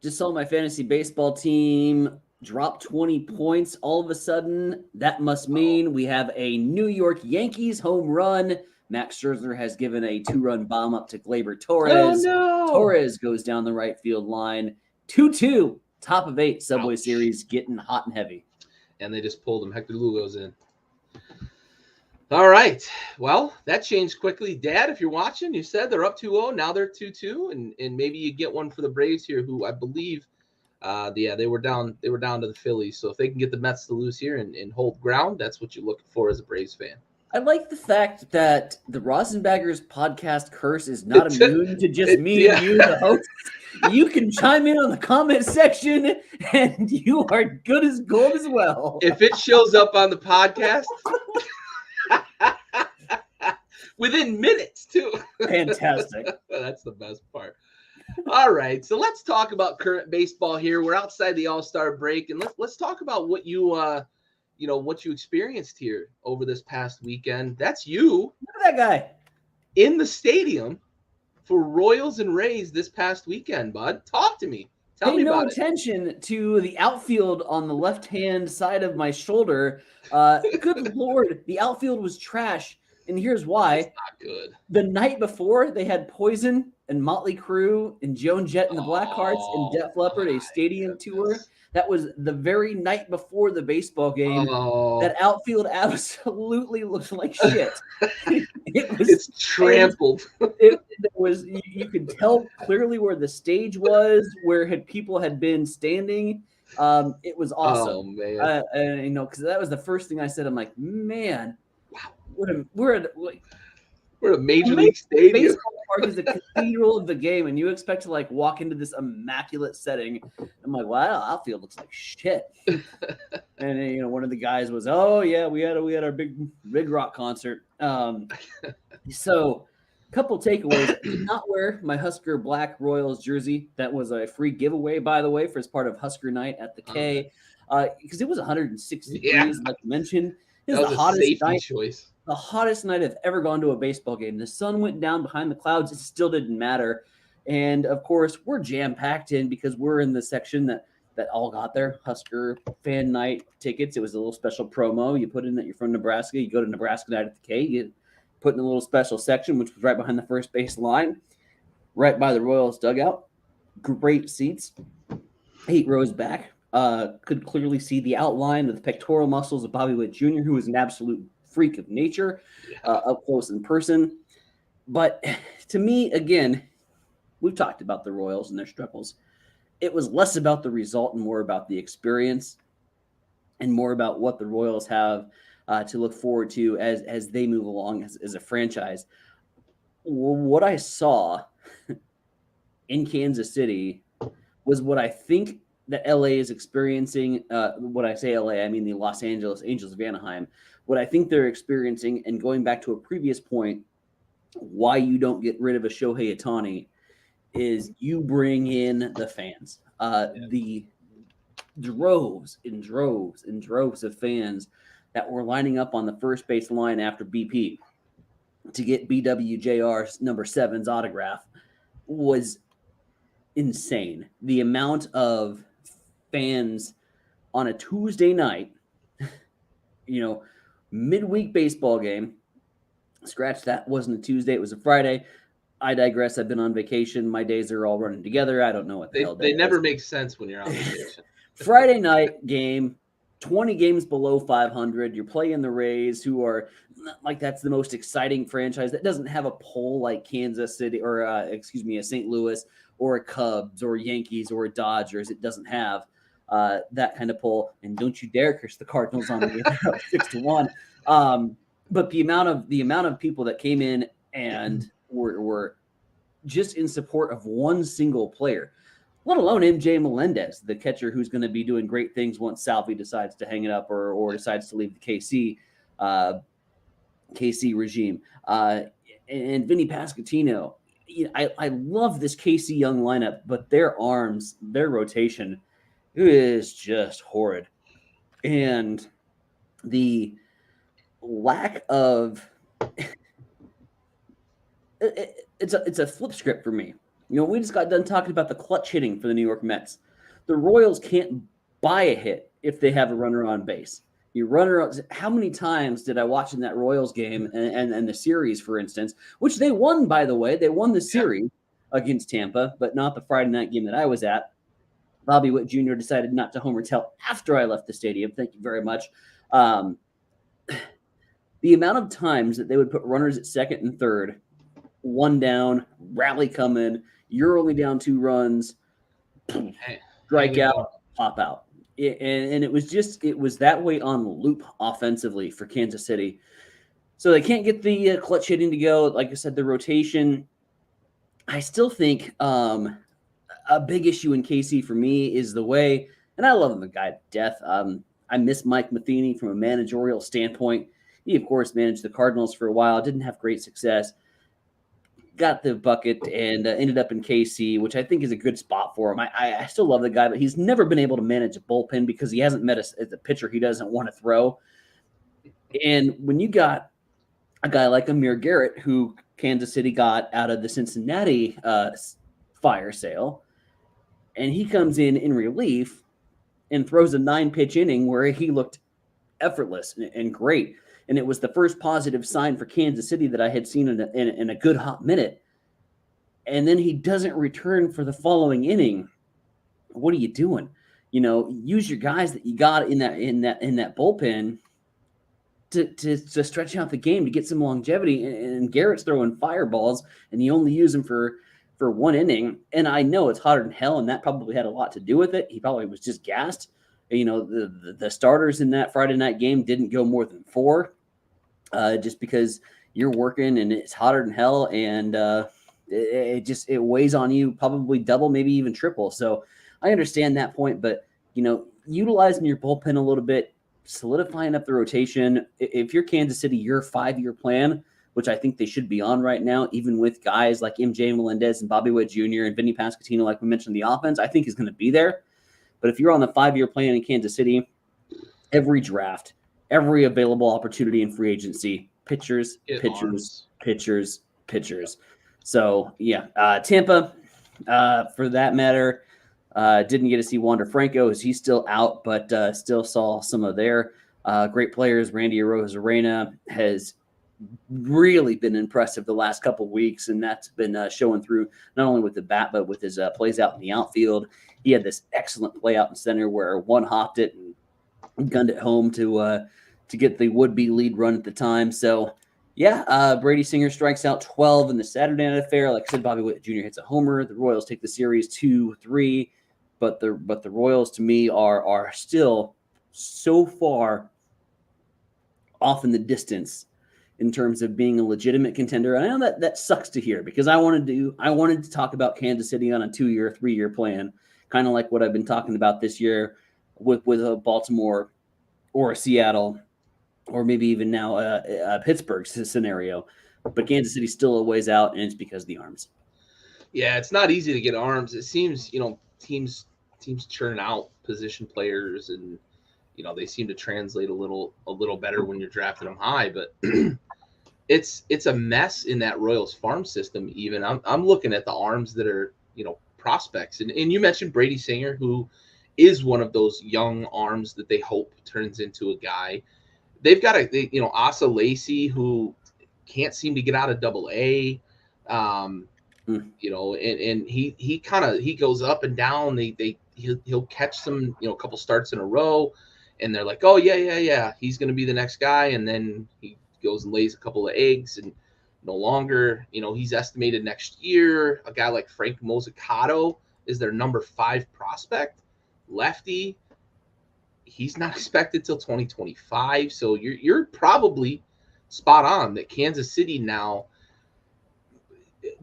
Just saw my fantasy baseball team drop 20 points. All of a sudden, that must mean we have a New York Yankees home run. Max Scherzer has given a 2-run bomb up to Gleyber Torres. Oh, no. Torres goes down the right field line. 2-2, top of 8, Subway Series getting hot and heavy. And they just pulled him. Hector Lugo's in. All right. Well, that changed quickly. Dad, if you're watching, you said they're up 2-0. Now they're 2-2, and maybe you get one for the Braves here, who I believe, they were down to the Phillies. So if they can get the Mets to lose here and hold ground, that's what you're looking for as a Braves fan. I like the fact that the Rosinbaggers podcast curse is not immune to just me and you, the host. You can chime in on the comment section, and you are good as gold as well. If it shows up on the podcast, within minutes, too. Fantastic. That's the best part. All right, so let's talk about current baseball here. We're outside the All-Star break, and let's talk about what you what you experienced here over this past weekend. That's you Look at that guy. in the stadium for Royals and Rays this past weekend, bud. Talk to me. Tell Pay me no about it. attention to the outfield on the left-hand side of my shoulder. Good Lord, the outfield was trash. And here's It's why. not good. The night before, they had Poison and Motley Crue and Joan Jett and the Blackhearts and Oh Def Leppard, a my stadium tour. goodness. That was the very night before the baseball game. Oh, That outfield absolutely looked like shit. It was, it's trampled. it was you could tell clearly where the stage was, where people had been standing. It was Oh awesome. man. And because that was the first thing I said. I'm like, man, Wow. we're at like, We're at a major amazing league stadium. baseball park is the cathedral of the game, and you expect to like walk into this immaculate setting. I'm like, wow, outfield looks like shit. And one of the guys was, oh yeah, we had our big rock concert. So couple takeaways. I did not wear my Husker Black Royals jersey. That was a free giveaway, by the way, for as part of Husker Night at the K, because it was 106 Yeah, degrees, like you mentioned. It that was was a safety choice. the hottest night I've ever gone to a baseball game. The sun went down behind the clouds. It still didn't matter. And of course, we're jam packed in because we're in the section that all got their Husker fan night tickets. It was a little special promo. You put in that you're from Nebraska. You go to Nebraska Night at the K. You get put in a little special section, which was right behind the first base line, right by the Royals dugout. Great seats. 8 rows back. Could clearly see the outline of the pectoral muscles of Bobby Witt Jr., who is an absolute freak of nature, up close in person. But to me, again, we've talked about the Royals and their struggles. It was less about the result and more about the experience and more about what the Royals have to look forward to as they move along as a franchise. What I saw in Kansas City was what I think that LA is experiencing. When I say LA, I mean the Los Angeles Angels of Anaheim. What I think they're experiencing, and going back to a previous point, why you don't get rid of a Shohei Ohtani is you bring in the fans. The droves and droves and droves of fans that were lining up on the first base line after BP to get BWJR's number 7's autograph was insane. The amount of fans on a Tuesday night, midweek baseball game. Scratch that, wasn't a Tuesday, it was a Friday. I digress. I've been on vacation. My days are all running together. I don't know what the hell They day never is. make sense when you're on vacation. Friday night game, 20 games below 500. You're playing the Rays, who are like, that's the most exciting franchise that doesn't have a pull like Kansas City or a St. Louis or a Cubs or Yankees or a Dodgers. It doesn't have that kind of pull. And don't you dare curse the Cardinals on me 6-1. But the amount of people that came in and were just in support of one single player, let alone MJ Melendez, the catcher who's going to be doing great things once Salvi decides to hang it up or decides to leave the KC regime. And Vinny Pasquantino. I love this KC Young lineup, but their arms, their rotation is just horrid. And the lack of it's a flip script for me. We just got done talking about the clutch hitting for the New York Mets. The Royals can't buy a hit if they have a runner on base. How many times did I watch in that Royals game and the series, for instance, which they won, by the way. They won the series against Tampa, but not the Friday night game that I was at. Bobby Witt Jr. decided not to homer till after I left the stadium. Thank you very much. The amount of times that they would put runners at second and third, one down, rally coming, you're only down 2 runs, strike out, pop out. And it was that way on loop offensively for Kansas City. So they can't get the clutch hitting to go. Like I said, the rotation. I still think a big issue in KC for me is the way, and I love him, the guy to death. I miss Mike Matheny from a managerial standpoint. He, of course, managed the Cardinals for a while, didn't have great success. got the bucket and ended up in KC, which I think is a good spot for him. I still love the guy, but he's never been able to manage a bullpen because he hasn't met a pitcher he doesn't want to throw. And when you got a guy like Amir Garrett, who Kansas City got out of the Cincinnati fire sale, and he comes in relief and throws a 9-pitch inning where he looked effortless and great. And it was the first positive sign for Kansas City that I had seen in a good hot minute. And then he doesn't return for the following inning. What are you doing? Use your guys that you got in that bullpen to stretch out the game to get some longevity. And Garrett's throwing fireballs, and you only use him for one inning. And I know it's hotter than hell, and that probably had a lot to do with it. He probably was just gassed. The starters in that Friday night game didn't go more than 4, just because you're working and it's hotter than hell, and it weighs on you probably double, maybe even triple. So I understand that point, but utilizing your bullpen a little bit, solidifying up the rotation. If you're Kansas City, your 5-year plan, which I think they should be on right now, even with guys like MJ Melendez and Bobby Witt Jr. and Vinny Pasquantino, like we mentioned, the offense, I think is going to be there. But if you're on the 5-year plan in Kansas City, every draft, every available opportunity in free agency, pitchers. So, yeah, Tampa, for that matter, didn't get to see Wander Franco as he's still out, but still saw some of their great players. Randy Arozarena has really been impressive the last couple of weeks, and that's been showing through not only with the bat, but with his plays out in the outfield. He had this excellent play out in center where one hopped it and gunned it home to get the would-be lead run at the time. So, yeah, Brady Singer strikes out 12 in the Saturday night affair. Like I said, Bobby Witt Jr. hits a homer. The Royals take the series 2-3, but the Royals to me are still so far off in the distance in terms of being a legitimate contender. And I know that sucks to hear because I wanted to talk about Kansas City on a 2-year, 3-year plan, kind of like what I've been talking about this year with a Baltimore or a Seattle or maybe even now a Pittsburgh scenario. But Kansas City's still a ways out, and it's because of the arms. Yeah, it's not easy to get arms. It seems, teams churn out position players, and they seem to translate a little better when you're drafting them high. But it's a mess in that Royals farm system. Even I'm looking at the arms that are prospects, and you mentioned Brady Singer, who is one of those young arms that they hope turns into a guy. They've got Asa Lacy, who can't seem to get out of Double-A. And he goes up and down. He'll catch some a couple starts in a row, and they're like, oh yeah, he's going to be the next guy, and then he goes and lays a couple of eggs, and no longer. He's estimated next year. A guy like Frank Mozzicato is their number 5 prospect, lefty. He's not expected till 2025, so you're probably spot on that Kansas City now.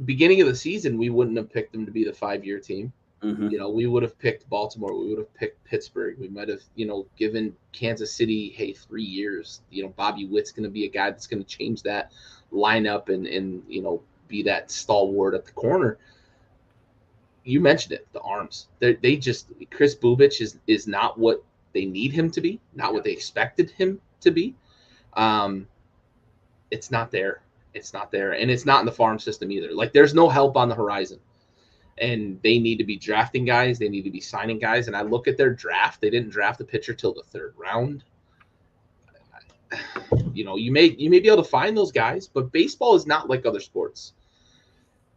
Beginning of the season, we wouldn't have picked them to be the 5-year team. Mm-hmm. We would have picked Baltimore. We would have picked Pittsburgh. We might have, given Kansas City, hey, 3 years. Bobby Witt's going to be a guy that's going to change that lineup and be that stalwart at the corner. You mentioned it, the arms. They just Chris Bubich is not what they need him to be, not what they expected him to be. It's not there. It's not there. And it's not in the farm system either. Like, there's no help on the horizon. And they need to be drafting guys. They need to be signing guys. And I look at their draft. They didn't draft a pitcher till the 3rd round. You may be able to find those guys, but baseball is not like other sports.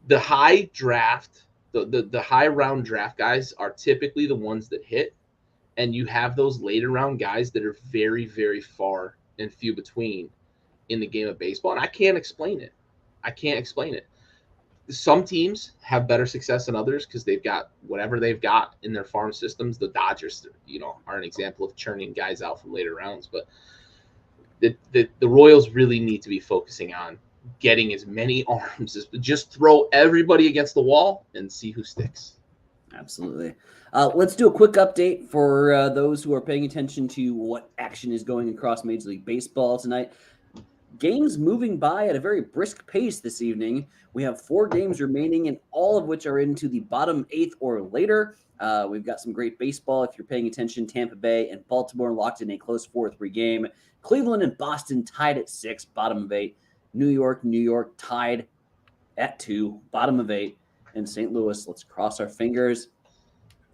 The high draft, the high round draft guys are typically the ones that hit. And you have those later round guys that are very, very far and few between in the game of baseball. And I can't explain it. Some teams have better success than others because they've got whatever they've got in their farm systems. The Dodgers, are an example of churning guys out from later rounds. But the Royals really need to be focusing on getting as many arms as just throw everybody against the wall and see who sticks. Absolutely. Let's do a quick update for those who are paying attention to what action is going across Major League Baseball tonight. games moving by at a very brisk pace this evening. We have 4 games remaining, and all of which are into the bottom 8th or later. We've got some great baseball. If you're paying attention, Tampa Bay and Baltimore locked in a close 4-3 game. Cleveland and Boston tied at 6, bottom of 8. New York tied at 2, bottom of 8. And St. Louis, let's cross our fingers,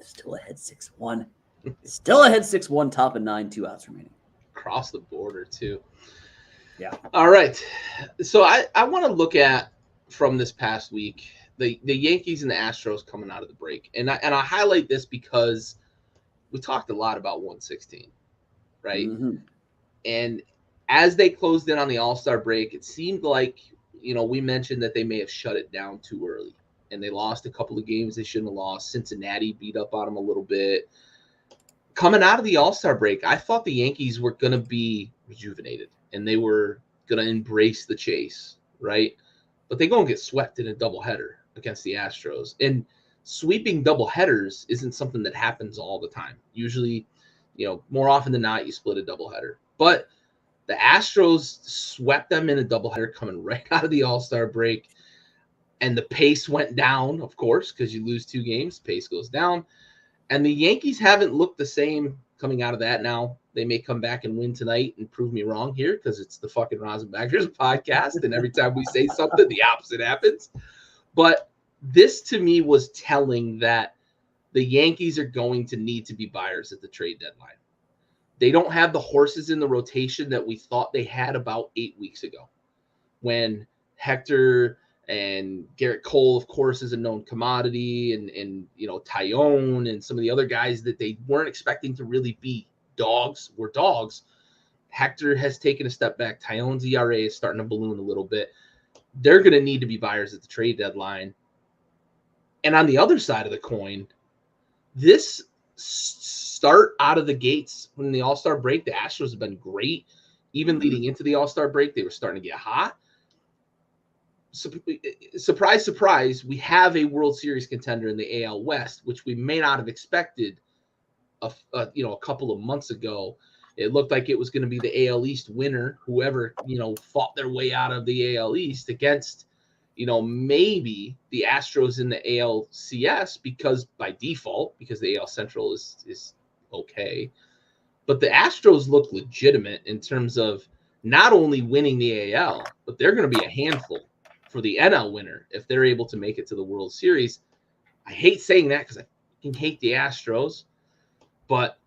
still ahead 6-1. Still ahead 6-1, top of 9, 2 outs remaining. Across the border, too. Yeah. All right. So I want to look at, from this past week, the Yankees and the Astros coming out of the break. And I highlight this because we talked a lot about 116, right? Mm-hmm. And as they closed in on the All-Star break, it seemed like, we mentioned that they may have shut it down too early. And they lost a couple of games they shouldn't have lost. Cincinnati beat up on them a little bit. Coming out of the All-Star break, I thought the Yankees were going to be rejuvenated and they were going to embrace the chase, right? But they go and get swept in a doubleheader against the Astros. And sweeping doubleheaders isn't something that happens all the time. Usually, more often than not, you split a doubleheader. But the Astros swept them in a doubleheader coming right out of the All-Star break. And the pace went down, of course, because you lose 2 games, pace goes down. And the Yankees haven't looked the same coming out of that. Now, they may come back and win tonight and prove me wrong here because it's the fucking Rosinbaggers podcast. And every time we say something, the opposite happens. But this, to me, was telling that the Yankees are going to need to be buyers at the trade deadline. They don't have the horses in the rotation that we thought they had about 8 weeks ago when Hector and Garrett Cole, of course, is a known commodity, and Tyone and some of the other guys that they weren't expecting to really be dogs were dogs. Hector has taken a step back. Tyone's ERA is starting to balloon a little bit. They're going to need to be buyers at the trade deadline. And on the other side of the coin, this start out of the gates when the All-Star break, the Astros have been great. Even leading into the All-Star break, they were starting to get hot. Surprise, surprise, we have a World Series contender in the AL West, which we may not have expected a couple of months ago. It looked like it was going to be the AL East winner, whoever, fought their way out of the AL East against, maybe the Astros in the ALCS because by default, because the AL Central is okay. But the Astros look legitimate in terms of not only winning the AL, but they're going to be a handful for the NL winner if they're able to make it to the World Series. I hate saying that because I fucking hate the Astros, but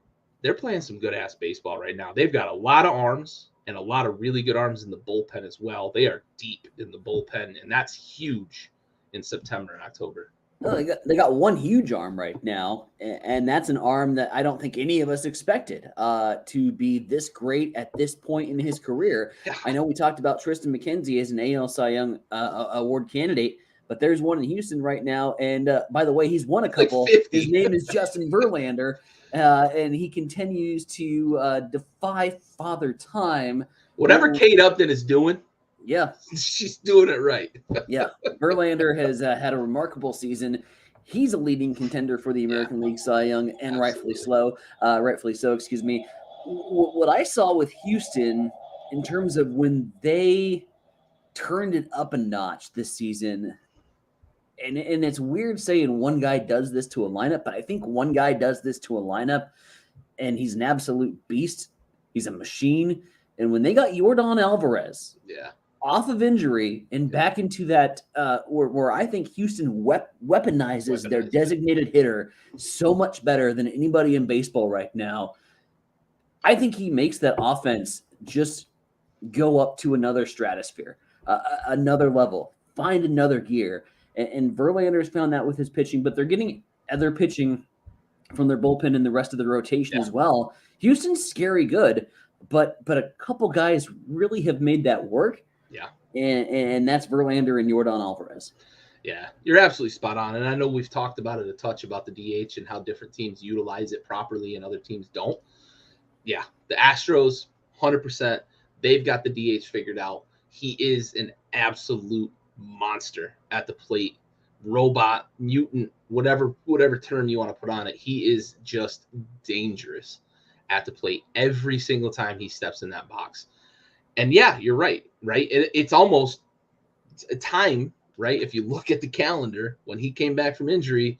they're playing some good-ass baseball right now. They've got a lot of arms and a lot of really good arms in the bullpen as well. They are deep in the bullpen, and that's huge in September and October. Well, they got one huge arm right now, and that's an arm that I don't think any of us expected to be this great at this point in his career. Yeah. I know we talked about Tristan McKenzie as an AL Cy Young Award candidate, but there's one in Houston right now. And by the way, he's won a couple. Like 50. His name is Justin Verlander, and he continues to defy Father Time. Whatever Kate Upton is doing, yeah, she's doing it right. Yeah, Verlander has had a remarkable season. He's a leading contender for the American League Cy Young, and rightfully so. Excuse me. What I saw with Houston in terms of when they turned it up a notch this season, and it's weird saying one guy does this to a lineup, but I think one guy does this to a lineup, and he's an absolute beast. He's a machine. And when they got Yordan Alvarez, off of injury and back into that where I think Houston weaponizes their designated hitter so much better than anybody in baseball right now. I think he makes that offense just go up to another stratosphere, another level, find another gear. And Verlander's found that with his pitching, but they're getting other pitching from their bullpen and the rest of the rotation as well. Houston's scary good, but a couple guys really have made that work. Yeah. And that's Verlander and Yordan Alvarez. Yeah, you're absolutely spot on. And I know we've talked about it a touch about the DH and how different teams utilize it properly and other teams don't. Yeah, the Astros, 100%, they've got the DH figured out. He is an absolute monster at the plate. Robot, mutant, whatever term you want to put on it. He is just dangerous at the plate every single time he steps in that box. And yeah, you're right. It's almost a time, right? If you look at the calendar, when he came back from injury,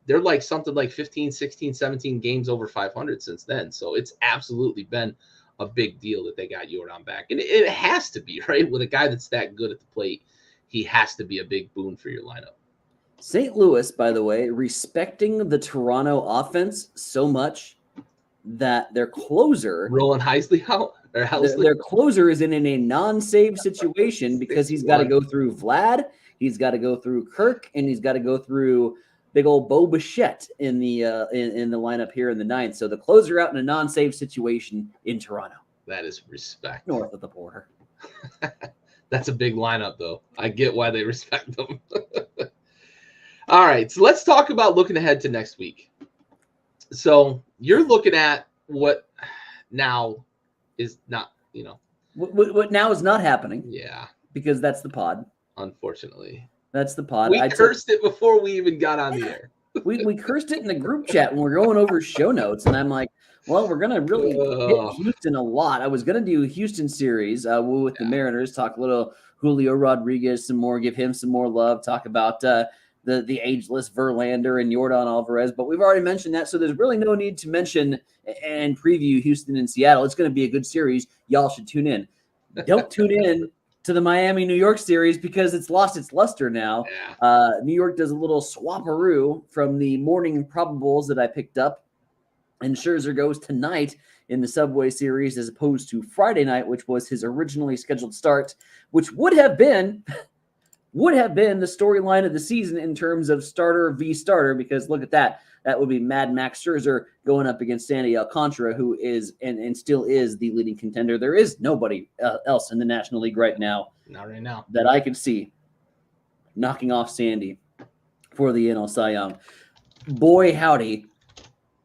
they're like something like 15, 16, 17 games over 500 since then. So it's absolutely been a big deal that they got Jordan back. And it has to be, right? With a guy that's that good at the plate, he has to be a big boon for your lineup. St. Louis, by the way, respecting the Toronto offense so much that their closer, Roland Heisley out or Housley? their closer is in a non-save situation because he's got to go through Vlad, he's got to go through Kirk, and he's got to go through big old Bo Bichette in the lineup here in the ninth. So the closer out in a non-save situation in Toronto. That is respect. North of the border. That's a big lineup, though. I get why they respect them. All right, so let's talk about looking ahead to next week. So you're looking at what now is not, What now is not happening. Yeah. Because that's the pod. Unfortunately. That's the pod. We cursed it before we even got on the air. We cursed it in the group chat when we're going over show notes, and I'm like, well, we're going to really hit Houston a lot. I was going to do a Houston series with the Mariners, talk a little Julio Rodriguez some more, give him some more love, talk about the ageless Verlander and Yordan Alvarez, but we've already mentioned that, so there's really no need to mention and preview Houston and Seattle. It's going to be a good series. Y'all should tune in. Don't tune in to the Miami-New York series because it's lost its luster now. Yeah. New York does a little swaparoo from the morning probables that I picked up, and Scherzer goes tonight in the Subway Series as opposed to Friday night, which was his originally scheduled start, which would have been the storyline of the season in terms of starter v. starter, because look at that. That would be Mad Max Scherzer going up against Sandy Alcantara, who is and still is the leading contender. There is nobody else in the National League right now. Not right now. That I could see knocking off Sandy for the NL Cy Young. Boy, howdy,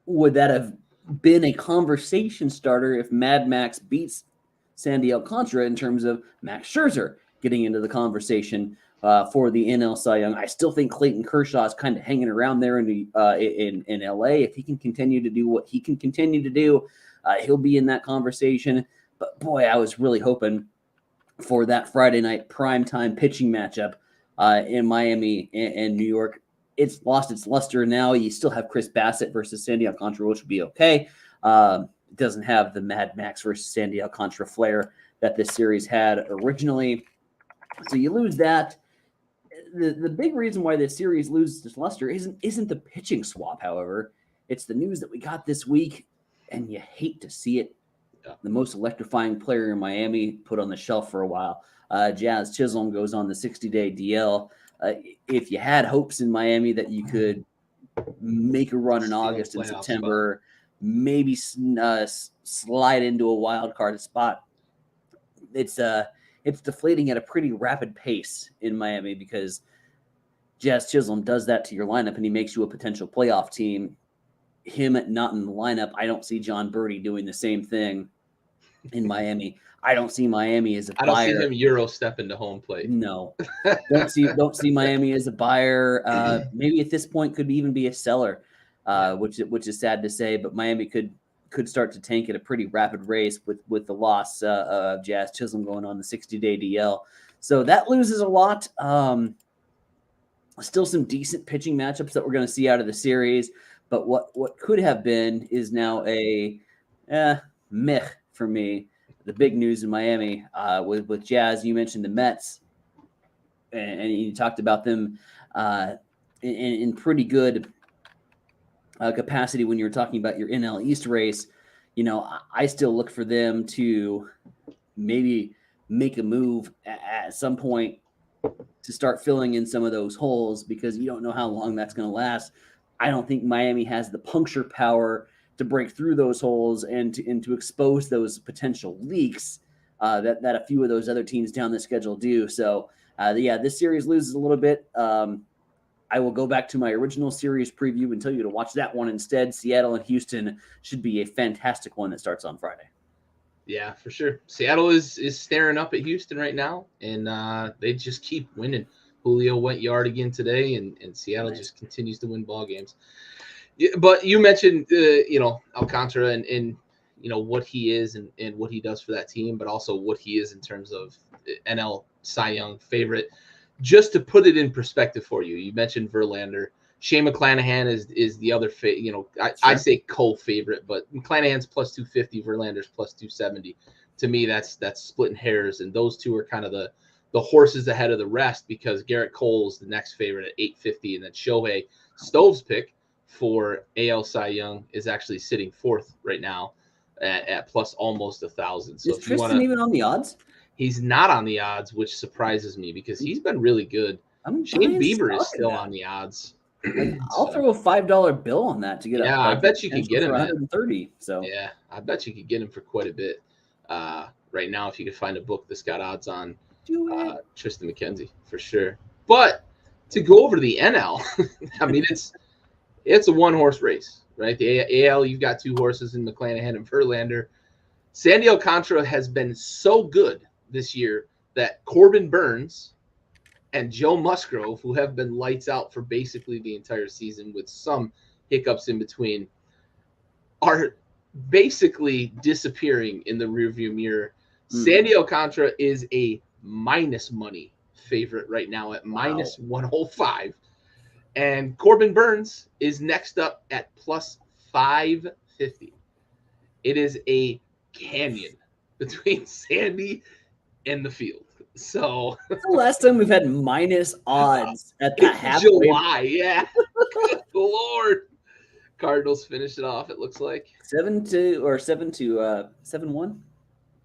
would that have been a conversation starter if Mad Max beats Sandy Alcantara in terms of Max Scherzer getting into the conversation for the NL Cy Young. I still think Clayton Kershaw is kind of hanging around there in LA. If he can continue to do what he can continue to do, he'll be in that conversation. But boy, I was really hoping for that Friday night primetime pitching matchup in Miami and New York. It's lost its luster now. You still have Chris Bassett versus Sandy Alcantara, which would be okay. It doesn't have the Mad Max versus Sandy Alcantara flair that this series had originally. So you lose that. The big reason why this series loses its luster isn't the pitching swap, however. It's the news that we got this week, and you hate to see it. The most electrifying player in Miami put on the shelf for a while. Jazz Chisholm goes on the 60-day DL. If you had hopes in Miami that you could make a run in August and September, maybe slide into a wild card spot, it's deflating at a pretty rapid pace in Miami because Jazz Chisholm does that to your lineup and he makes you a potential playoff team. Him not in the lineup, I don't see John Birdie doing the same thing in Miami. I don't see Miami as a buyer. I don't see him Euro step into home plate. No, don't see Miami as a buyer. Maybe at this point could even be a seller, which is sad to say. But Miami could start to tank at a pretty rapid race with the loss of Jazz Chisholm going on the 60-day DL. So that loses a lot. Still some decent pitching matchups that we're going to see out of the series. But what could have been is now a meh for me. The big news in Miami with Jazz, you mentioned the Mets, and you talked about them in pretty good capacity when you were talking about your NL East race. You know, I still look for them to maybe make a move at some point to start filling in some of those holes because you don't know how long that's going to last. I don't think Miami has the puncture power to break through those holes and to expose those potential leaks that a few of those other teams down the schedule do. So, this series loses a little bit. I will go back to my original series preview and tell you to watch that one instead. Seattle and Houston should be a fantastic one that starts on Friday. Yeah, for sure. Seattle is staring up at Houston right now, and they just keep winning. Julio went yard again today, and Seattle just continues to win ball games. Yeah, but you mentioned, Alcantara, and what he is and what he does for that team, but also what he is in terms of NL Cy Young favorite. Just to put it in perspective for you, you mentioned Verlander. Shane McClanahan is the other I say co-favorite, but McClanahan's plus 250, Verlander's plus 270. To me, that's splitting hairs, and those two are kind of the horses ahead of the rest, because Garrett Cole's the next favorite at 850, and then Shohei Stove's pick for AL Cy Young is actually sitting fourth right now at plus almost 1,000. So is if you Tristan even on the odds? He's not on the odds, which surprises me because he's been really good. Shane Bieber is still on the odds. I'll throw a $5 bill on that to get I bet you could get him for 130. So yeah, I bet you could get him for quite a bit. Right now, if you could find a book that's got odds on Tristan McKenzie for sure. But to go over to the NL, I mean it's a one-horse race, right? The AL, you've got two horses in McClanahan and Verlander. Sandy Alcantara has been so good this year that Corbin Burns and Joe Musgrove, who have been lights out for basically the entire season with some hiccups in between, are basically disappearing in the rearview mirror. Sandy Alcantara is a minus money favorite right now at minus 105. And Corbin Burns is next up at plus 550. It is a canyon between Sandy and the field. So the last time we've had minus odds at the halfway. July, yeah. Good Lord. Cardinals finish it off, it looks like. 7-2 or 7-1.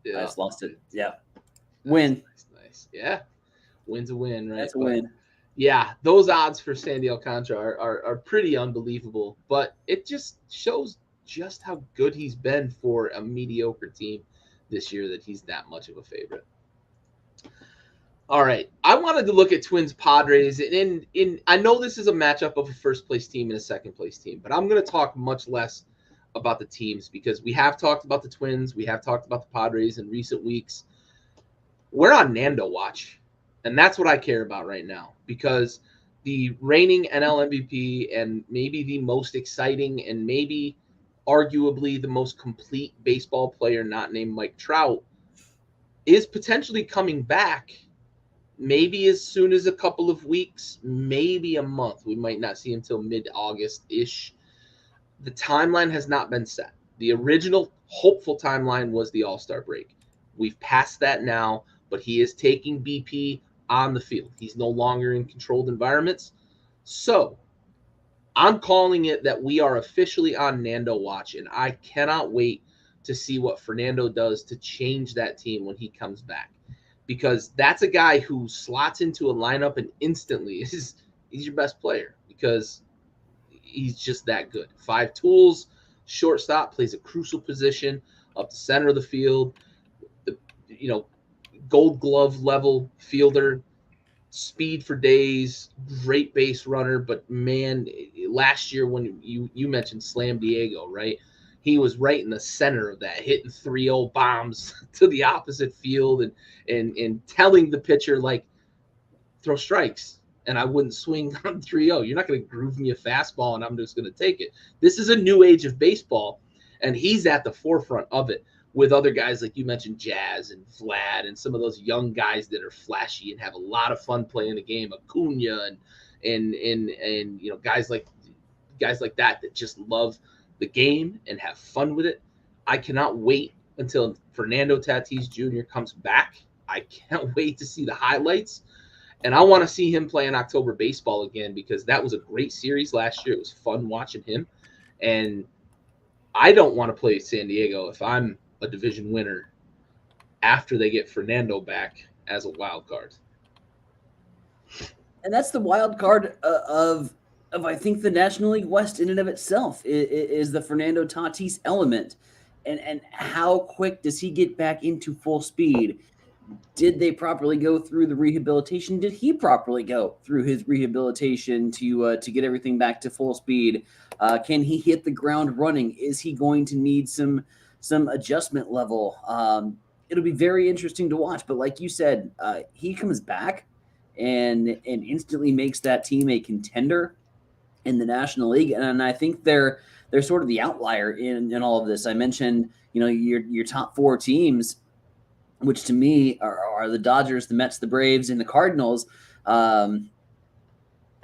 Yeah. I just lost it. Yeah. Win. Nice. Yeah. Win's a win, right? That's a win. Yeah, those odds for Sandy Alcantara are pretty unbelievable, but it just shows just how good he's been for a mediocre team this year that he's that much of a favorite. All right, I wanted to look at Twins Padres, and I know this is a matchup of a first place team and a second place team, but I'm going to talk much less about the teams because we have talked about the Twins, we have talked about the Padres in recent weeks. We're on Nando watch, and that's what I care about right now, because the reigning NL MVP and maybe the most exciting and maybe arguably the most complete baseball player not named Mike Trout is potentially coming back. Maybe as soon as a couple of weeks, maybe a month. We might not see him until mid-August-ish. The timeline has not been set. The original hopeful timeline was the All-Star break. We've passed that now, but he is taking BP on the field. He's no longer in controlled environments. So I'm calling it that we are officially on Nando watch, and I cannot wait to see what Fernando does to change that team when he comes back. Because that's a guy who slots into a lineup and instantly he's your best player because he's just that good. 5 tools, shortstop, plays a crucial position up the center of the field. Gold glove level fielder, speed for days, great base runner. But man, last year when you mentioned Slam Diego, right? He was right in the center of that, hitting 3-0 bombs to the opposite field and telling the pitcher, like, throw strikes, and I wouldn't swing on 3-0. You're not going to groove me a fastball, and I'm just going to take it. This is a new age of baseball, and he's at the forefront of it with other guys like you mentioned, Jazz and Vlad and some of those young guys that are flashy and have a lot of fun playing the game, Acuna and guys like that just love the game and have fun with it. I cannot wait until Fernando Tatis Jr. comes back. I can't wait to see the highlights. And I want to see him play in October baseball again because that was a great series last year. It was fun watching him. And I don't want to play San Diego if I'm a division winner after they get Fernando back as a wild card. And that's the wild card of I think the National League West in and of itself is the Fernando Tatis element. And how quick does he get back into full speed? Did they properly go through the rehabilitation? Did he properly go through his rehabilitation to get everything back to full speed? Can he hit the ground running? Is he going to need some adjustment level? It'll be very interesting to watch. But like you said, he comes back and instantly makes that team a contender in the National League. And I think they're they're sort of the outlier in all of this. I mentioned, your top 4 teams, which to me are the Dodgers, the Mets, the Braves, and the Cardinals. I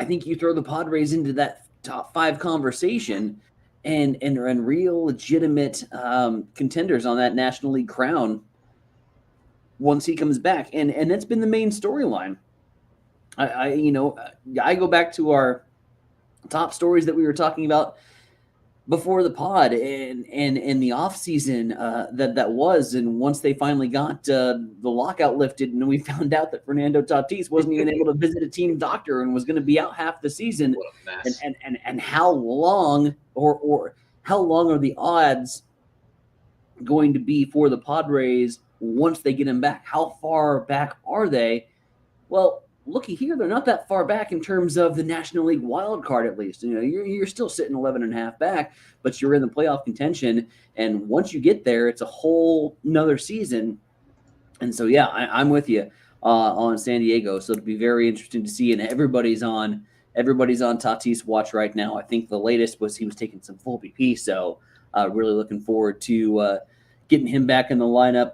think you throw the Padres into that top 5 conversation, and real legitimate contenders on that National League crown once he comes back, and that's been the main storyline. I go back to our top stories that we were talking about before the pod and the off season that was, and once they finally got the lockout lifted, and we found out that Fernando Tatis wasn't even able to visit a team doctor and was going to be out half the season. What a mess. And how long or how long are the odds going to be for the Padres once they get him back? How far back are they? Well, looky here, they're not that far back in terms of the National League wild card, at least. You're still sitting 11 and a half back, but you're in the playoff contention. And once you get there, it's a whole nother season. And so, yeah, I'm with you on San Diego. So it'll be very interesting to see. And everybody's on Tatis watch right now. I think the latest was he was taking some full BP. So really looking forward to getting him back in the lineup.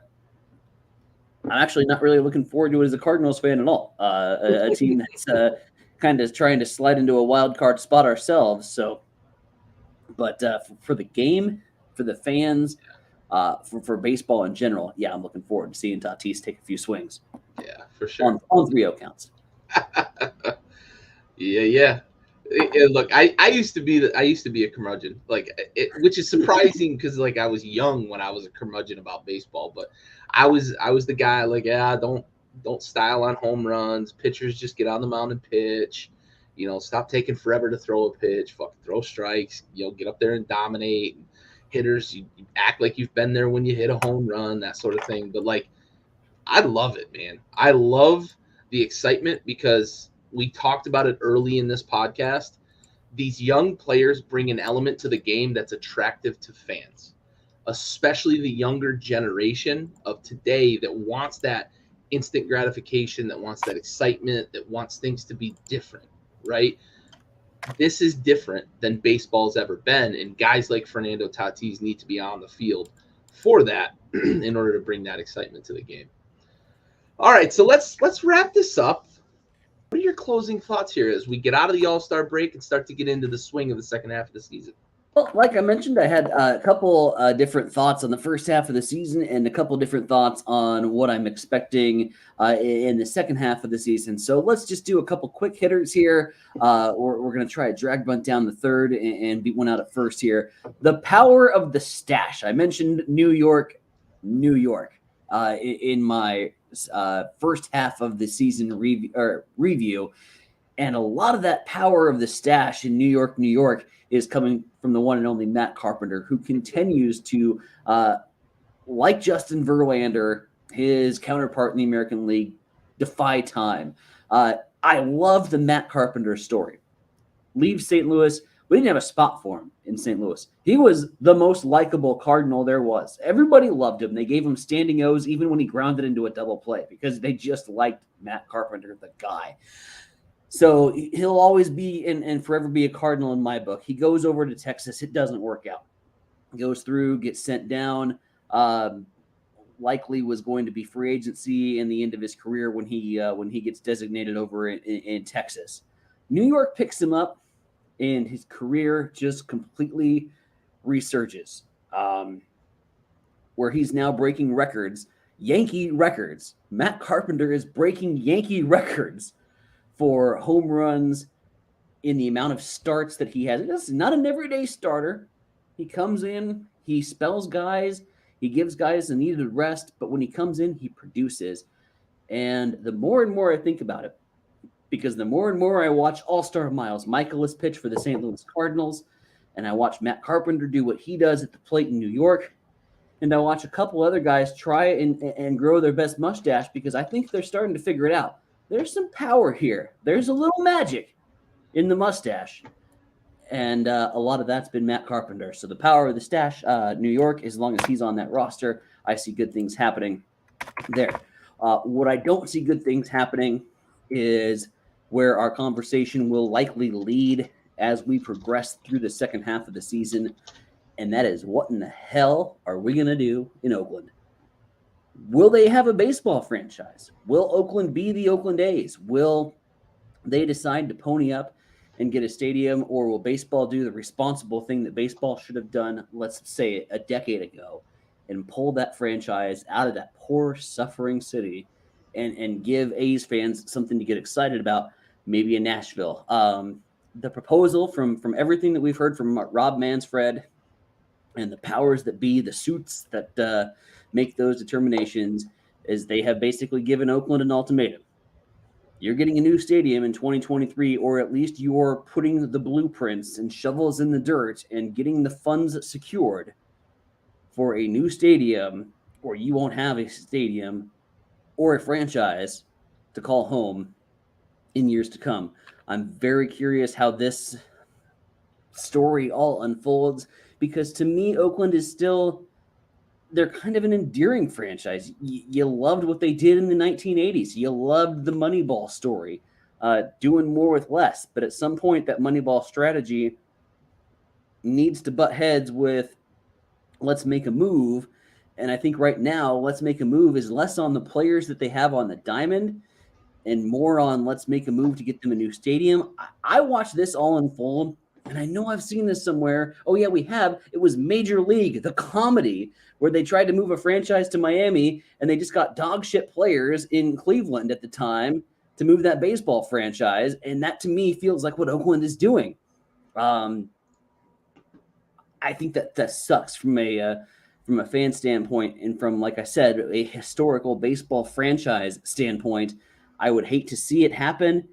I'm actually not really looking forward to it as a Cardinals fan at all. A team that's kind of trying to slide into a wild card spot ourselves. So, but for the game, for the fans, for baseball in general, yeah, I'm looking forward to seeing Tatis take a few swings. Yeah, for sure. On 3-0 counts. Yeah. Look, I used to be a curmudgeon, which is surprising because I was young when I was a curmudgeon about baseball, but I was the guy don't style on home runs. Pitchers just get on the mound and pitch. Stop taking forever to throw a pitch. Fucking throw strikes. Get up there and dominate. Hitters, you act like you've been there when you hit a home run, that sort of thing. But I love it, man. I love the excitement because we talked about it early in this podcast. These young players bring an element to the game that's attractive to fans, especially the younger generation of today that wants that instant gratification, that wants that excitement, that wants things to be different, right? This is different than baseball's ever been, and guys like Fernando Tatis need to be on the field for that in order to bring that excitement to the game. All right, so let's wrap this up. What are your closing thoughts here as we get out of the All-Star break and start to get into the swing of the second half of the season? Well, like I mentioned, I had a couple different thoughts on the first half of the season and a couple different thoughts on what I'm expecting in the second half of the season. So let's just do a couple quick hitters here. We're going to try a drag bunt down the third and beat one out at first here. The power of the stash. I mentioned New York, in my first half of the season review. And a lot of that power of the stash in New York is coming from the one and only Matt Carpenter, who continues to, like Justin Verlander, his counterpart in the American League, defy time. I love the Matt Carpenter story. Leaves St. Louis. We didn't have a spot for him in St. Louis. He was the most likable Cardinal there was. Everybody loved him. They gave him standing O's even when he grounded into a double play because they just liked Matt Carpenter, the guy. So he'll always be and forever be a Cardinal in my book. He goes over to Texas. It doesn't work out. Goes through, gets sent down. Likely was going to be free agency in the end of his career when he gets designated over in Texas. New York picks him up, and his career just completely resurges, where he's now breaking records, Yankee records. Matt Carpenter is breaking Yankee records for home runs in the amount of starts that he has. It's not an everyday starter. He comes in, he spells guys, he gives guys a needed rest, but when he comes in, he produces. And the more and more I think about it, because the more and more I watch All-Star Miles Michaelis pitch for the St. Louis Cardinals, and I watch Matt Carpenter do what he does at the plate in New York, and I watch a couple other guys try and grow their best mustache because I think they're starting to figure it out. There's some power here. There's a little magic in the mustache. And a lot of that's been Matt Carpenter. So the power of the stash, New York, as long as he's on that roster, I see good things happening there. What I don't see good things happening is where our conversation will likely lead as we progress through the second half of the season, and that is, what in the hell are we going to do in Oakland? Will they have a baseball franchise? Will Oakland be the Oakland A's? Will they decide to pony up and get a stadium, or will baseball do the responsible thing that baseball should have done, let's say, a decade ago, and pull that franchise out of that poor, suffering city and give A's fans something to get excited about, maybe in Nashville? The proposal from everything that we've heard from Rob Manfred and the powers that be, the suits that make those determinations, is they have basically given Oakland an ultimatum. You're getting a new stadium in 2023, or at least you're putting the blueprints and shovels in the dirt and getting the funds secured for a new stadium, or you won't have a stadium or a franchise to call home in years to come. I'm very curious how this story all unfolds, because to me, Oakland is still, they're kind of an endearing franchise. You loved what they did in the 1980s. You loved the Moneyball story, doing more with less. But at some point, that Moneyball strategy needs to butt heads with, let's make a move. And I think right now, let's make a move is less on the players that they have on the diamond and more on, let's make a move to get them a new stadium. I watched this all unfold, and I know I've seen this somewhere. Oh, yeah, we have. It was Major League, the comedy, where they tried to move a franchise to Miami, and they just got dog shit players in Cleveland at the time to move that baseball franchise. And that, to me, feels like what Oakland is doing. I think that sucks from a fan standpoint, and from, like I said, a historical baseball franchise standpoint. I would hate to see it happen,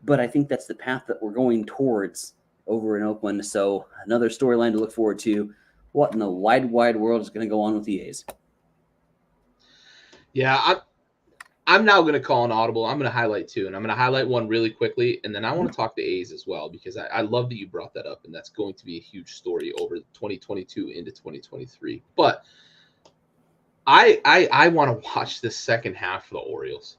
but I think that's the path that we're going towards over in Oakland. So another storyline to look forward to. What in the wide world is going to go on with the A's? Yeah, I'm now going to call an audible. I'm going to highlight two, and I'm going to highlight one really quickly, and then I want to talk the A's as well, because I love that you brought that up, and that's going to be a huge story over 2022 into 2023. But I want to watch the second half of the Orioles.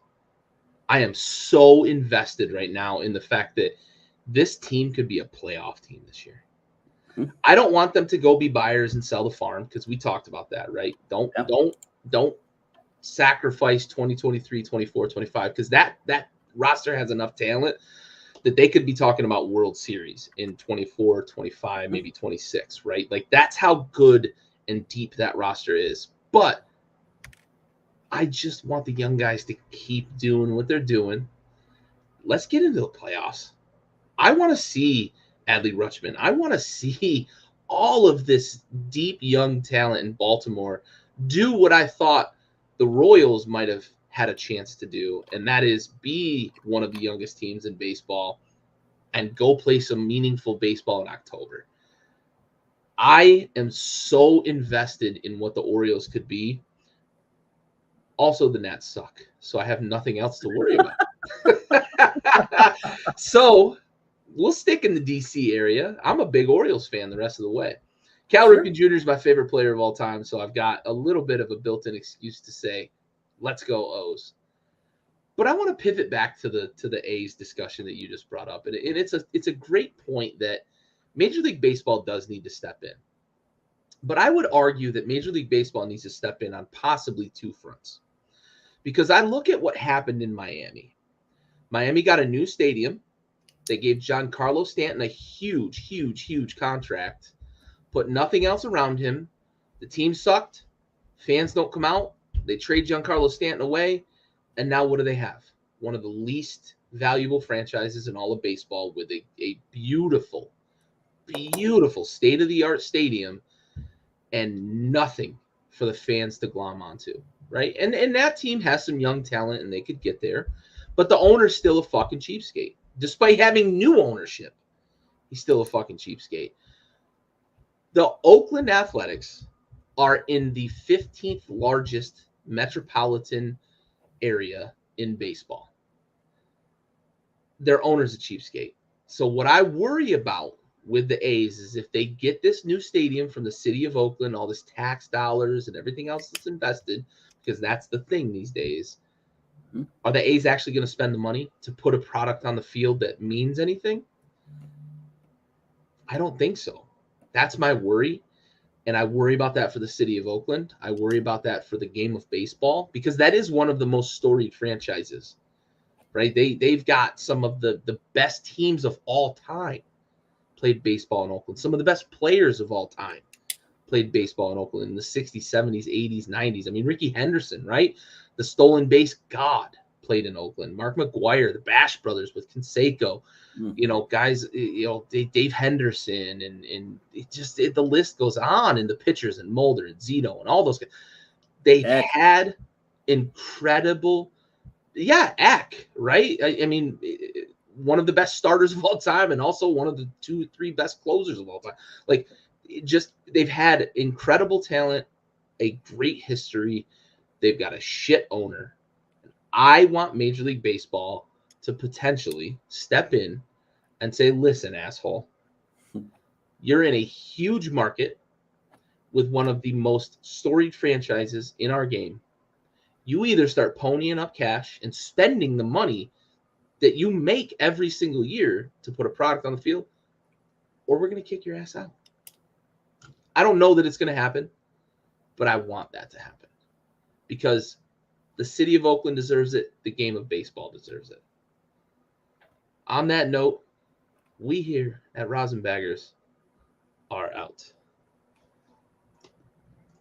I am so invested right now in the fact that this team could be a playoff team this year. I don't want them to go be buyers and sell the farm, because we talked about that, right? Don't sacrifice 2023, 24, 25, because that roster has enough talent that they could be talking about World Series in 24, 25, maybe 26, right? Like, that's how good and deep that roster is. But I just want the young guys to keep doing what they're doing. Let's get into the playoffs. I want to see Adley Rutschman. I want to see all of this deep young talent in Baltimore do what I thought the Royals might have had a chance to do, and that is be one of the youngest teams in baseball and go play some meaningful baseball in October. I am so invested in what the Orioles could be. Also, the Nats suck, so I have nothing else to worry about. So we'll stick in the D.C. area. I'm a big Orioles fan the rest of the way. Cal Ripken Jr. is my favorite player of all time, so I've got a little bit of a built-in excuse to say, let's go O's. But I want to pivot back to the A's discussion that you just brought up, and it's a great point that Major League Baseball does need to step in. But I would argue that Major League Baseball needs to step in on possibly two fronts. Because I look at what happened in Miami. Miami got a new stadium. They gave Giancarlo Stanton a huge contract, put nothing else around him. The team sucked. Fans don't come out. They trade Giancarlo Stanton away. And now what do they have? One of the least valuable franchises in all of baseball, with a beautiful state-of-the-art stadium and nothing for the fans to glom onto, right? And that team has some young talent, and they could get there. But the owner's still a fucking cheapskate. Despite having new ownership, he's still a fucking cheapskate. The Oakland Athletics are in the 15th largest metropolitan area in baseball. Their owner's a cheapskate. So what I worry about with the A's is if they get this new stadium from the city of Oakland, all this tax dollars and everything else that's invested, because that's the thing these days, are the A's actually going to spend the money to put a product on the field that means anything? I don't think so. That's my worry. And I worry about that for the city of Oakland. I worry about that for the game of baseball, because that is one of the most storied franchises, right? They've got some of the best teams of all time played baseball in Oakland. Some of the best players of all time played baseball in Oakland in the 60s, 70s, 80s, 90s. I mean, Ricky Henderson, right? The stolen base god played in Oakland. Mark McGuire, the Bash brothers with Canseco, guys, Dave Henderson, and the list goes on, and the pitchers, and Mulder and Zito and all those guys. They've Heck. had incredible, Eck, right? I mean, one of the best starters of all time, and also one of the 2-3 best closers of all time. Like, they've had incredible talent, a great history. They've got a shit owner. I want Major League Baseball to potentially step in and say, listen, asshole, you're in a huge market with one of the most storied franchises in our game. You either start ponying up cash and spending the money that you make every single year to put a product on the field, or we're going to kick your ass out. I don't know that it's going to happen, but I want that to happen, because the city of Oakland deserves it. The game of baseball deserves it. On that note, we here at Rosinbaggers are out.